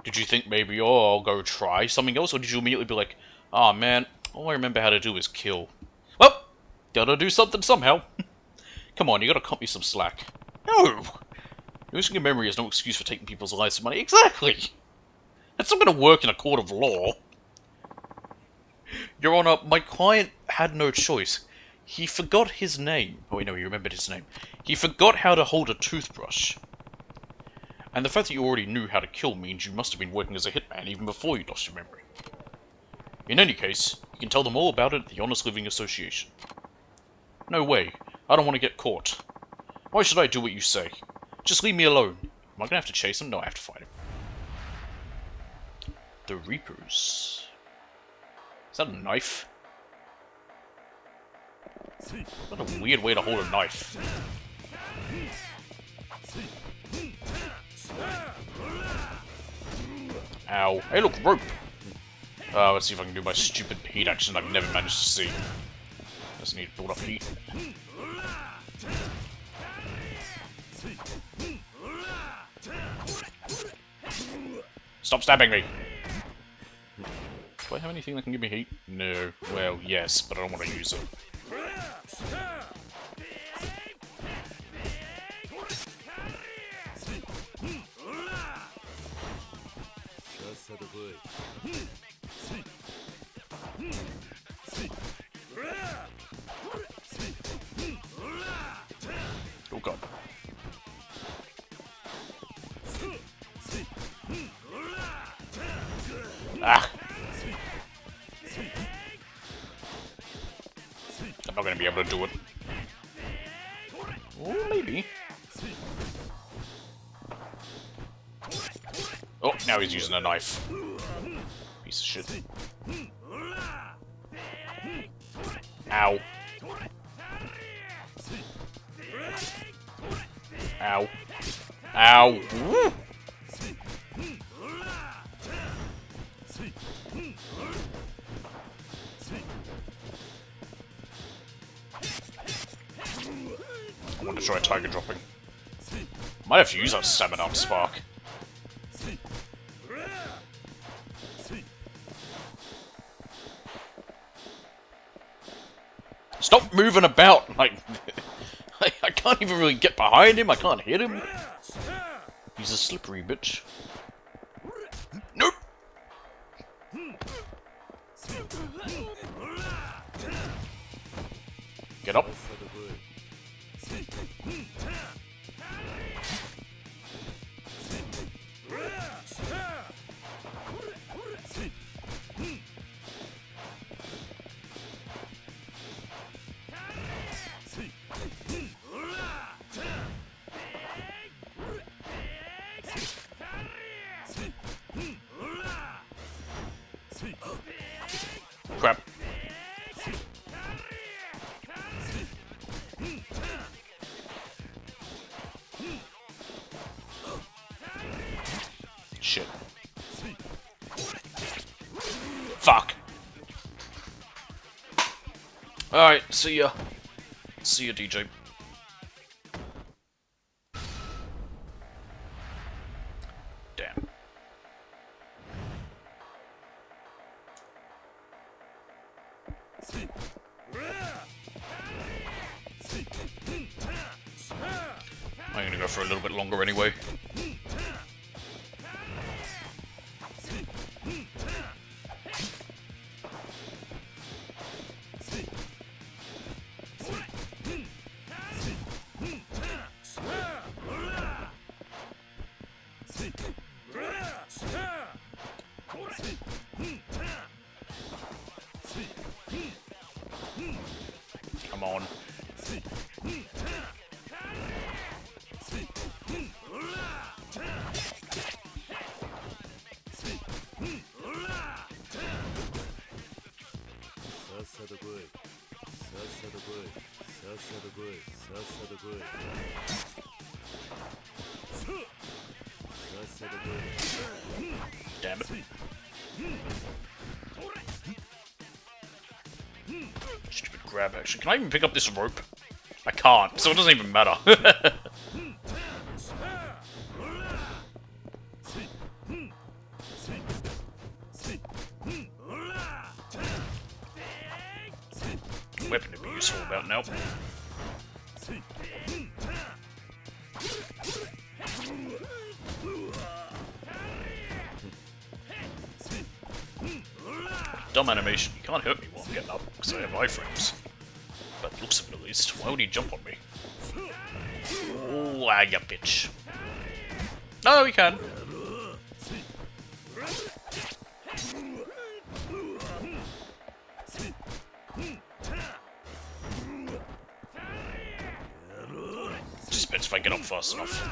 Did you think maybe, oh, I'll go try something else? Or did you immediately be like, oh man, all I remember how to do is kill. Well, gotta do something somehow. Come on, you gotta cut me some slack. No! Losing your memory is no excuse for taking people's lives for money. Exactly! That's not gonna work in a court of law. Your Honor, my client had no choice. He forgot his name. Oh wait, no, he remembered his name. He forgot how to hold a toothbrush. And the fact that you already knew how to kill means you must have been working as a hitman even before you lost your memory. In any case, you can tell them all about it at the Honest Living Association. No way. I don't want to get caught. Why should I do what you say? Just leave me alone. Am I gonna have to chase him? No, I have to fight him. The Reapers. Is that a knife? What a weird way to hold a knife. Ow. Hey, look, rope! Let's see if I can do my stupid heat action I've never managed to see. Just need to build up heat. Stop stabbing me! Do I have anything that can give me heat? No. Well, yes, but I don't want to use it. Oh god. Ah! I'm not gonna be able to do it. Oh, maybe. Oh, now he's using a knife. Piece of shit. Ow. Ow. Ow. Woo! I want to try tiger dropping. Might have to use that stamina up spark. Stop moving about! Like, I can't even really get behind him, I can't hit him. He's a slippery bitch. Nope! Get up. Crap. Shit. Fuck. Alright, see ya. See ya, DJ. Damn. I'm gonna go for a little bit longer anyway. Come on. Damn it. Stupid grab action. Can I even pick up this rope? I can't, so it doesn't even matter. Weapon to be useful about now. Dumb animation. You can't hurt me while I'm getting up, because I have iframes. But looks of it at least. Why would he jump on me? Oh, ah, you bitch. No, he can. Just depends if I get up fast enough.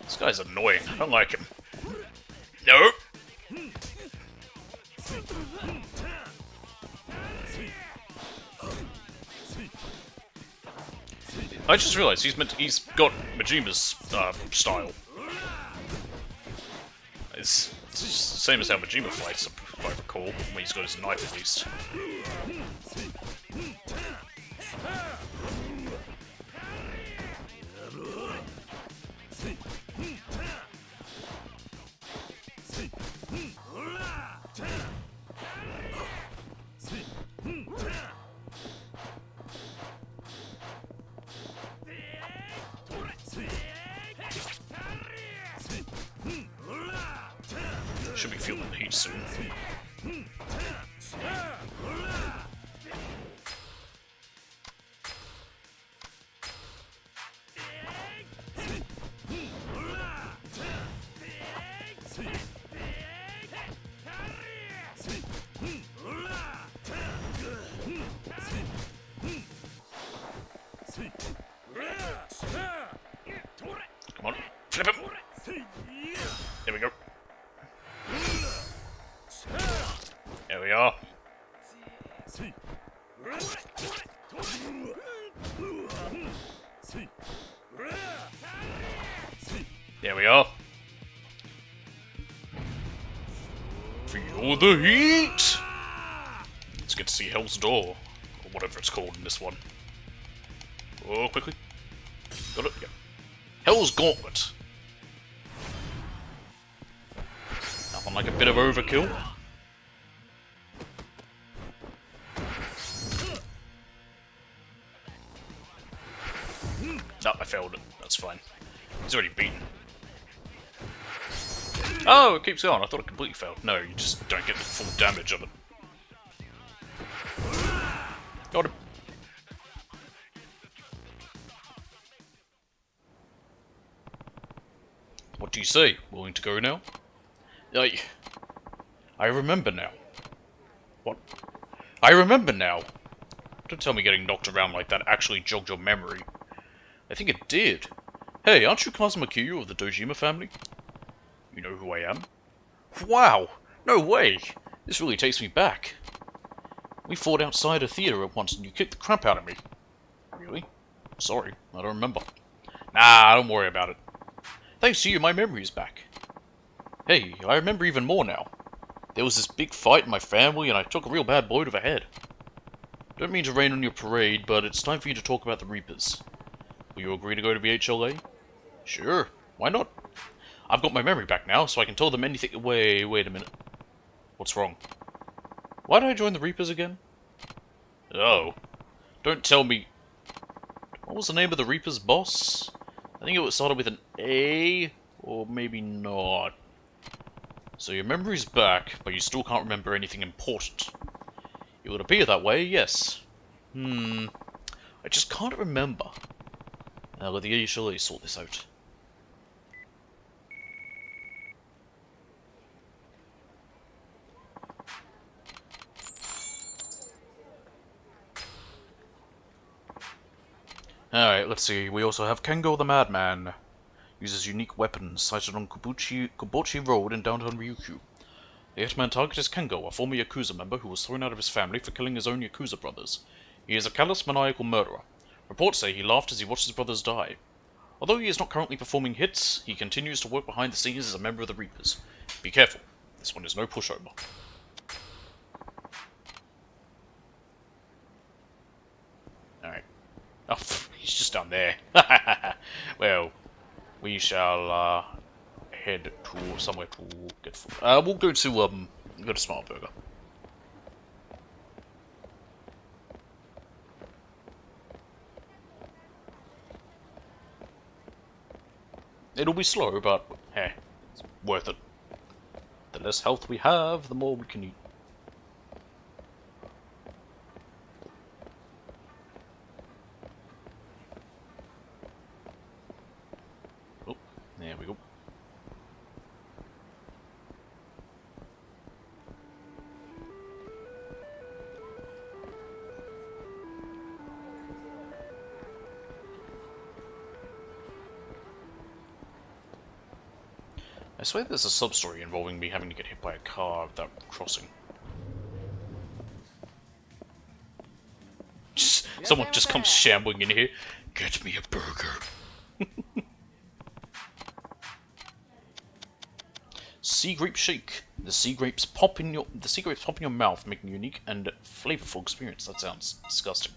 This guy's annoying. I don't like him. No. I just realised he's got Majima's style. It's the same as how Majima fights, if I recall, when he's got his knife at least. Should be feeling the heat soon. Come on, flip him! There we go. There we are. There we are. Feel the heat! Let's get to see Hell's Door, or whatever it's called in this one. Oh, quickly. Got it? Yeah. Hell's Gauntlet. Nothing like a bit of overkill. No, I failed it. That's fine. He's already beaten. Oh, it keeps going. I thought it completely failed. No, you just don't get the full damage of it. Got him. What do you say? Willing to go now? I remember now. What? I remember now! Don't tell me getting knocked around like that actually jogged your memory. I think it did. Hey, aren't you Kazuma Kiryu of the Dojima family? You know who I am? Wow! No way! This really takes me back. We fought outside a theater at once and you kicked the crap out of me. Really? Sorry, I don't remember. Nah, don't worry about it. Thanks to you, my memory is back. Hey, I remember even more now. There was this big fight in my family and I took a real bad blow to the head. Don't mean to rain on your parade, but it's time for you to talk about the Reapers. Will you agree to go to the HLA? Sure, why not? I've got my memory back now, so I can tell them anything. Wait a minute. What's wrong? Why did I join the Reapers again? Oh. Don't tell me. What was the name of the Reapers' boss? I think it started with an A, or maybe not. So your memory's back, but you still can't remember anything important. It would appear that way, yes. I just can't remember. Now let the HLA sort this out. Alright, let's see. We also have Kengo the Madman. Uses unique weapons sighted on Kubochi Road in downtown Ryukyu. The hitman target is Kengo, a former Yakuza member who was thrown out of his family for killing his own Yakuza brothers. He is a callous, maniacal murderer. Reports say he laughed as he watched his brothers die. Although he is not currently performing hits, he continues to work behind the scenes as a member of the Reapers. Be careful. This one is no pushover. Alright. Oh, he's just down there. Well, we shall head to somewhere to get food. We'll go to Smart Burger. It'll be slow, but hey, it's worth it. The less health we have, the more we can eat. Oh, there we go. I swear there's a sub-story involving me having to get hit by a car without crossing. Someone just comes shambling in here. Get me a burger. Sea grape shake. The sea grapes pop in your mouth, making a unique and flavorful experience. That sounds disgusting.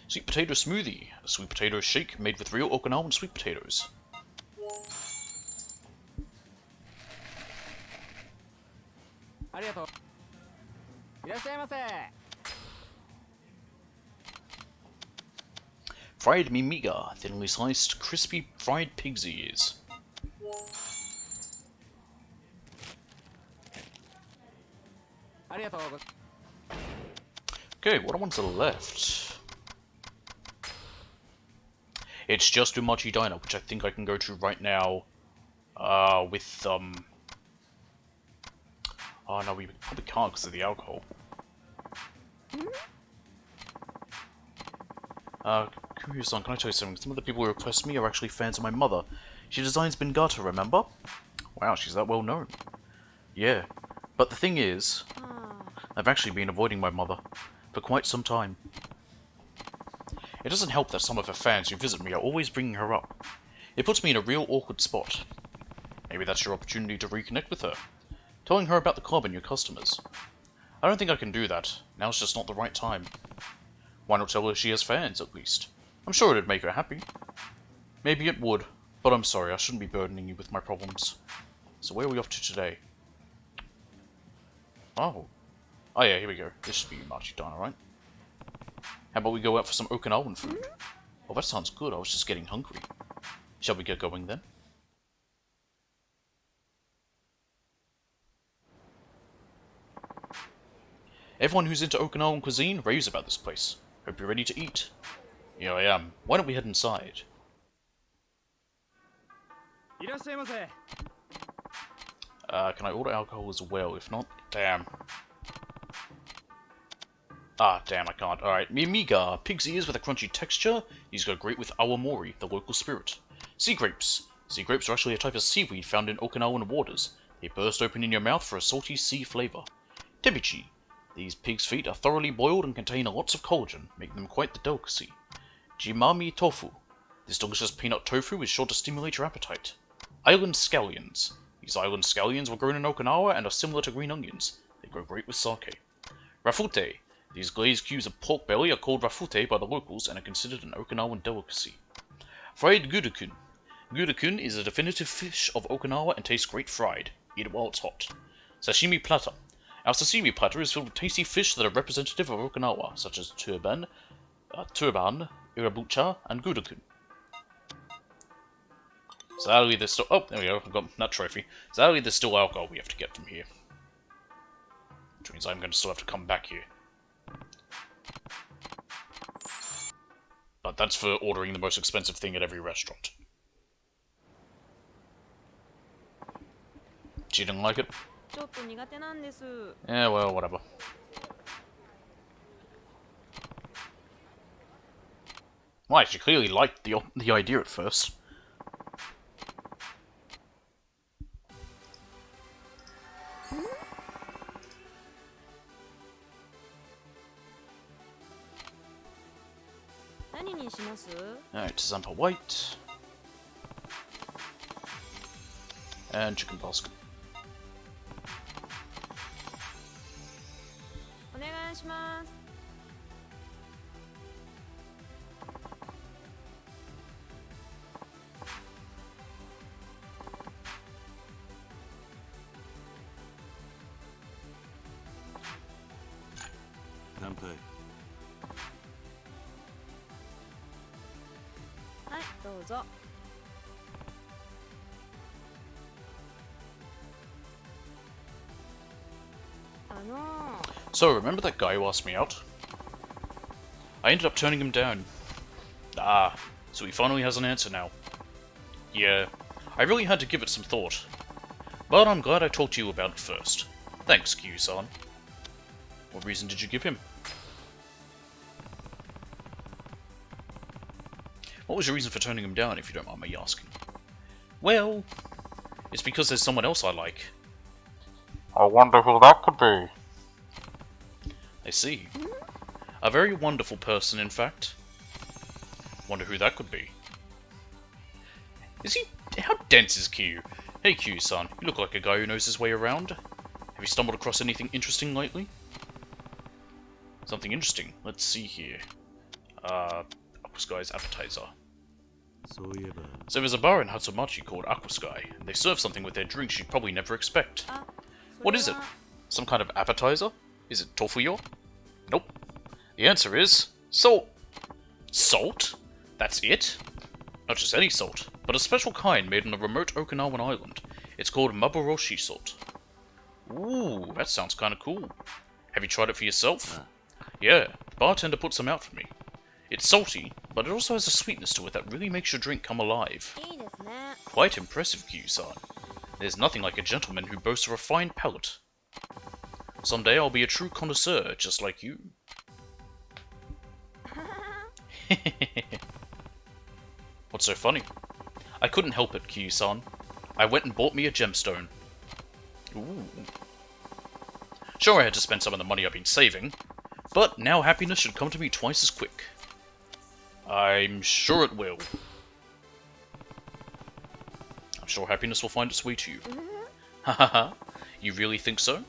Sweet potato smoothie. A sweet potato shake made with real Okinawan sweet potatoes. Fried mimiga, thinly sliced, crispy fried pig's ears. Okay, what are ones to the left? It's just Umachi Diner, which I think I can go to right now. With oh no, we probably can't because of the alcohol. Kumio-san, can I tell you something? Some of the people who request me are actually fans of my mother. She designs Bengata, remember? Wow, she's that well known. Yeah, but the thing is, I've actually been avoiding my mother for quite some time. It doesn't help that some of her fans who visit me are always bringing her up. It puts me in a real awkward spot. Maybe that's your opportunity to reconnect with her, telling her about the club and your customers. I don't think I can do that. Now's just not the right time. Why not tell her she has fans, at least? I'm sure it'd make her happy. Maybe it would, but I'm sorry, I shouldn't be burdening you with my problems. So where are we off to today? Oh. Oh yeah, here we go. This should be Umachi Diner, right? How about we go out for some Okinawan food? Oh, that sounds good. I was just getting hungry. Shall we get going then? Everyone who's into Okinawan cuisine raves about this place. Hope you're ready to eat. Here I am. Why don't we head inside? Can I order alcohol as well? If not, damn. Ah, damn, I can't. Alright, Mimiga. Pig's ears with a crunchy texture. These go great with awamori, the local spirit. Sea grapes. Sea grapes are actually a type of seaweed found in Okinawan waters. They burst open in your mouth for a salty sea flavor. Tebichi. These pig's feet are thoroughly boiled and contain lots of collagen, making them quite the delicacy. Jimami tofu. This delicious peanut tofu is sure to stimulate your appetite. Island scallions. These island scallions were grown in Okinawa and are similar to green onions. They go great with sake. Rafute. These glazed cubes of pork belly are called rafute by the locals and are considered an Okinawan delicacy. Fried gudokun. Gudokun is a definitive fish of Okinawa and tastes great fried. Eat it while it's hot. Sashimi platter. Our sashimi platter is filled with tasty fish that are representative of Okinawa, such as turban, irabucha, and gudokun. Sadly, there's still... Oh, there we go. I've got that trophy. Sadly, there's still alcohol we have to get from here. Which means I'm going to still have to come back here. But that's for ordering the most expensive thing at every restaurant. She didn't like it? Yeah, well, whatever. Why, she clearly liked the idea at first. Alright, Zampa White. And chicken basket. 乾杯。はい、どうぞ。So, remember that guy who asked me out? I ended up turning him down. Ah, so he finally has an answer now. Yeah, I really had to give it some thought. But I'm glad I talked to you about it first. Thanks, Kyu-san. What reason did you give him? What was your reason for turning him down, if you don't mind me asking? Well, it's because there's someone else I like. I wonder who that could be. I see. A very wonderful person, in fact. Wonder who that could be. Is he... How dense is Q? Hey Q-san, you look like a guy who knows his way around. Have you stumbled across anything interesting lately? Something interesting? Let's see here. Aquasky's appetizer. So there's a bar in Hatsumachi called Aquasky. They serve something with their drinks you'd probably never expect. What is it? Some kind of appetizer? Is it tofuyo? Nope. The answer is... salt! Salt? That's it? Not just any salt, but a special kind made on a remote Okinawan island. It's called Maboroshi salt. Ooh, that sounds kinda cool. Have you tried it for yourself? Yeah, the bartender put some out for me. It's salty, but it also has a sweetness to it that really makes your drink come alive. Quite impressive, Kyu-san. There's nothing like a gentleman who boasts a refined palate. Someday I'll be a true connoisseur, just like you. What's so funny? I couldn't help it, Kyu-san. I went and bought me a gemstone. Ooh. Sure, I had to spend some of the money I've been saving, but now happiness should come to me twice as quick. I'm sure it will. I'm sure happiness will find its way to you. Hahaha. You really think so?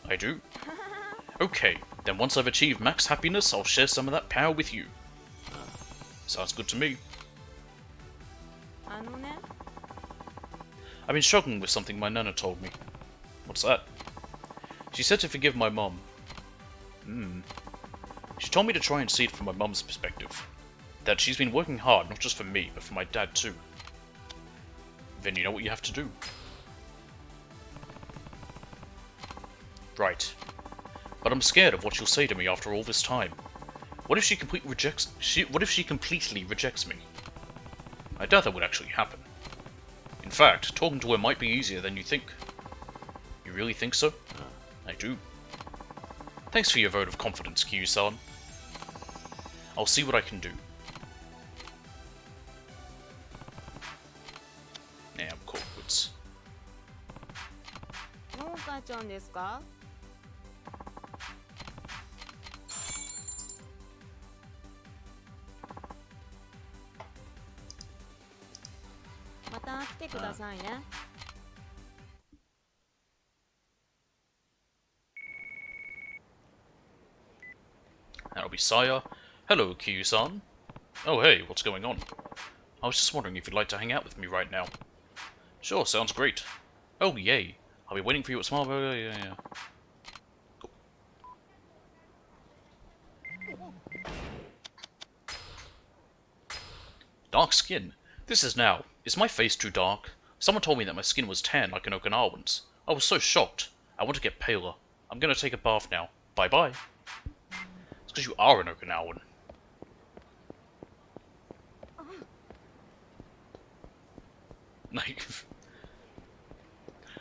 I do. Okay, then once I've achieved max happiness, I'll share some of that power with you. Sounds good to me. I've been struggling with something my nana told me. What's that? She said to forgive my mum. She told me to try and see it from my mum's perspective. That she's been working hard, not just for me, but for my dad too. Then you know what you have to do. Right. But I'm scared of what she'll say to me after all this time. What if she completely rejects me? I doubt that would actually happen. In fact, talking to her might be easier than you think. You really think so? I do. Thanks for your vote of confidence, Kyu-san. I'll see what I can do. Yeah, I'm called Woods. That'll be Saya. Hello, Kyu-san. Oh hey, what's going on? I was just wondering if you'd like to hang out with me right now. Sure, sounds great. Oh yay, I'll be waiting for you at Small Burger, yeah. Cool. Dark skin? This is now. Is my face too dark? Someone told me that my skin was tan like an Okinawan's. I was so shocked. I want to get paler. I'm gonna take a bath now. Bye-bye. It's because you are an Okinawan. Like,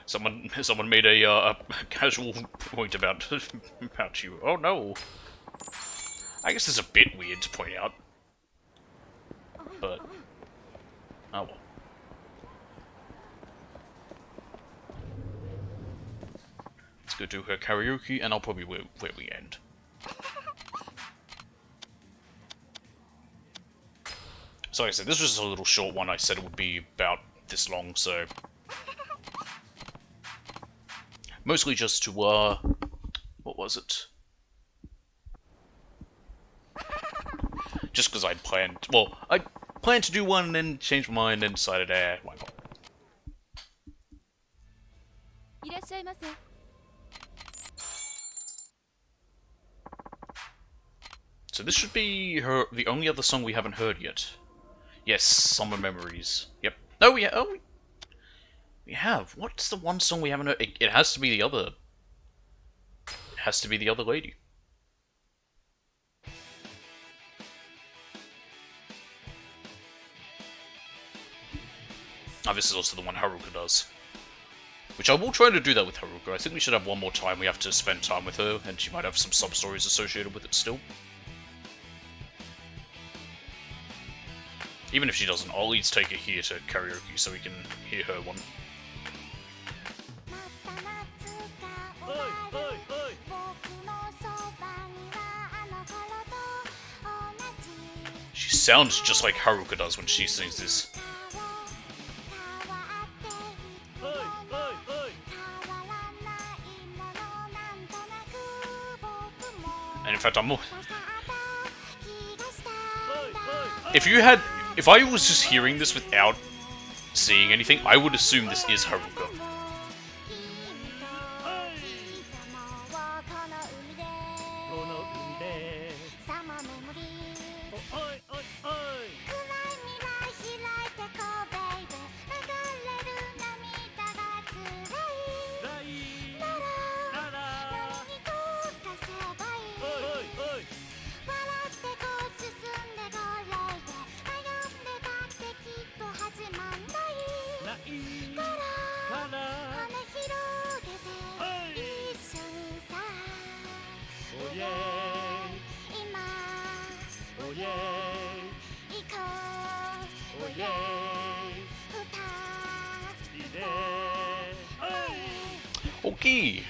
someone made a casual point about you. Oh no. I guess it's a bit weird to point out. But, oh well. Let's go do her karaoke, and I'll probably where we end. So like I said, this was just a little short one. I said it would be about this long, so... Mostly just to, what was it? Just because I'd planned... Well, I planned to do one and then changed my mind and decided, why not? So this should be the only other song we haven't heard yet. Yes, Summer Memories. Yep. No, we have. What's the one song we haven't heard? It has to be the other. It has to be the other lady. Oh, this is also the one Haruka does. Which I will try to do that with Haruka. I think we should have one more time. We have to spend time with her, and she might have some sub-stories associated with it still. Even if she doesn't, I'll at least take it here to karaoke so we can hear her one. She sounds just like Haruka does when she sings this. And in fact, I'm more... If I was just hearing this without seeing anything, I would assume this is Haruka. Okay.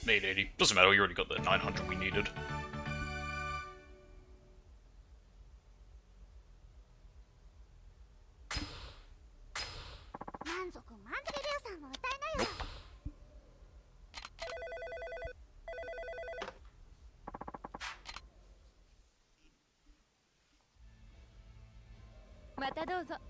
$880. Doesn't matter, we already got the 900 we needed. Nope.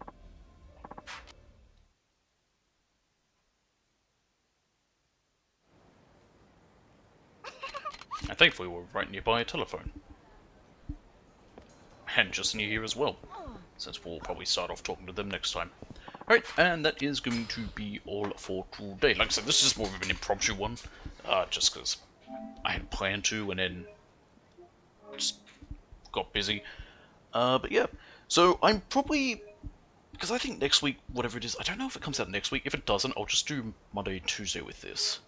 And thankfully we're right nearby a telephone. And just near here as well, since we'll probably start off talking to them next time. Alright, and that is going to be all for today. Like I said, this is more of an impromptu one, just because I had planned to and then just got busy. But yeah, so I'm probably... Because I think next week, whatever it is, I don't know if it comes out next week. If it doesn't, I'll just do Monday and Tuesday with this.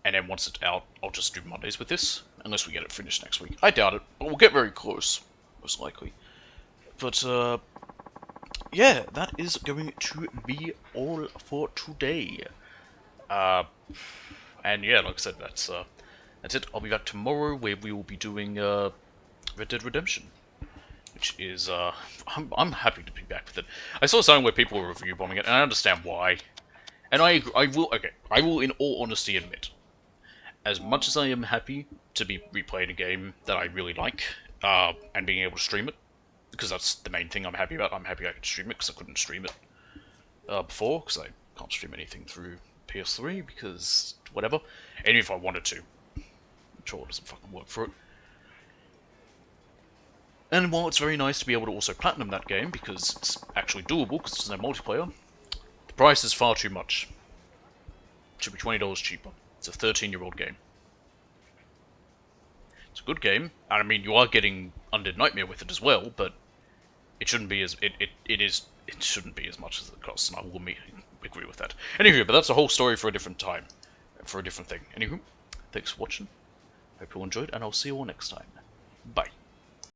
And then once it's out, I'll just do Mondays with this. Unless we get it finished next week. I doubt it, but we'll get very close. Most likely. But, yeah, that is going to be all for today. And yeah, like I said, that's it. I'll be back tomorrow where we will be doing, Red Dead Redemption. Which is, I'm happy to be back with it. I saw something where people were review bombing it, and I understand why. And I will in all honesty admit, as much as I am happy to be replaying a game that I really like, and being able to stream it, because that's the main thing I'm happy about. I'm happy I can stream it, because I couldn't stream it before, because I can't stream anything through PS3, because whatever. And if I wanted to. Controller doesn't fucking work for it. And while it's very nice to be able to also platinum that game, because it's actually doable, because there's no multiplayer, the price is far too much. It should be $20 cheaper. It's a 13-year-old game. It's a good game, and I mean, you are getting Undead Nightmare with it as well, but it shouldn't be as... It shouldn't be as much as it costs, and I will agree with that. Anywho, but that's a whole story for a different time. For a different thing. Anywho, thanks for watching. Hope you all enjoyed, and I'll see you all next time. Bye.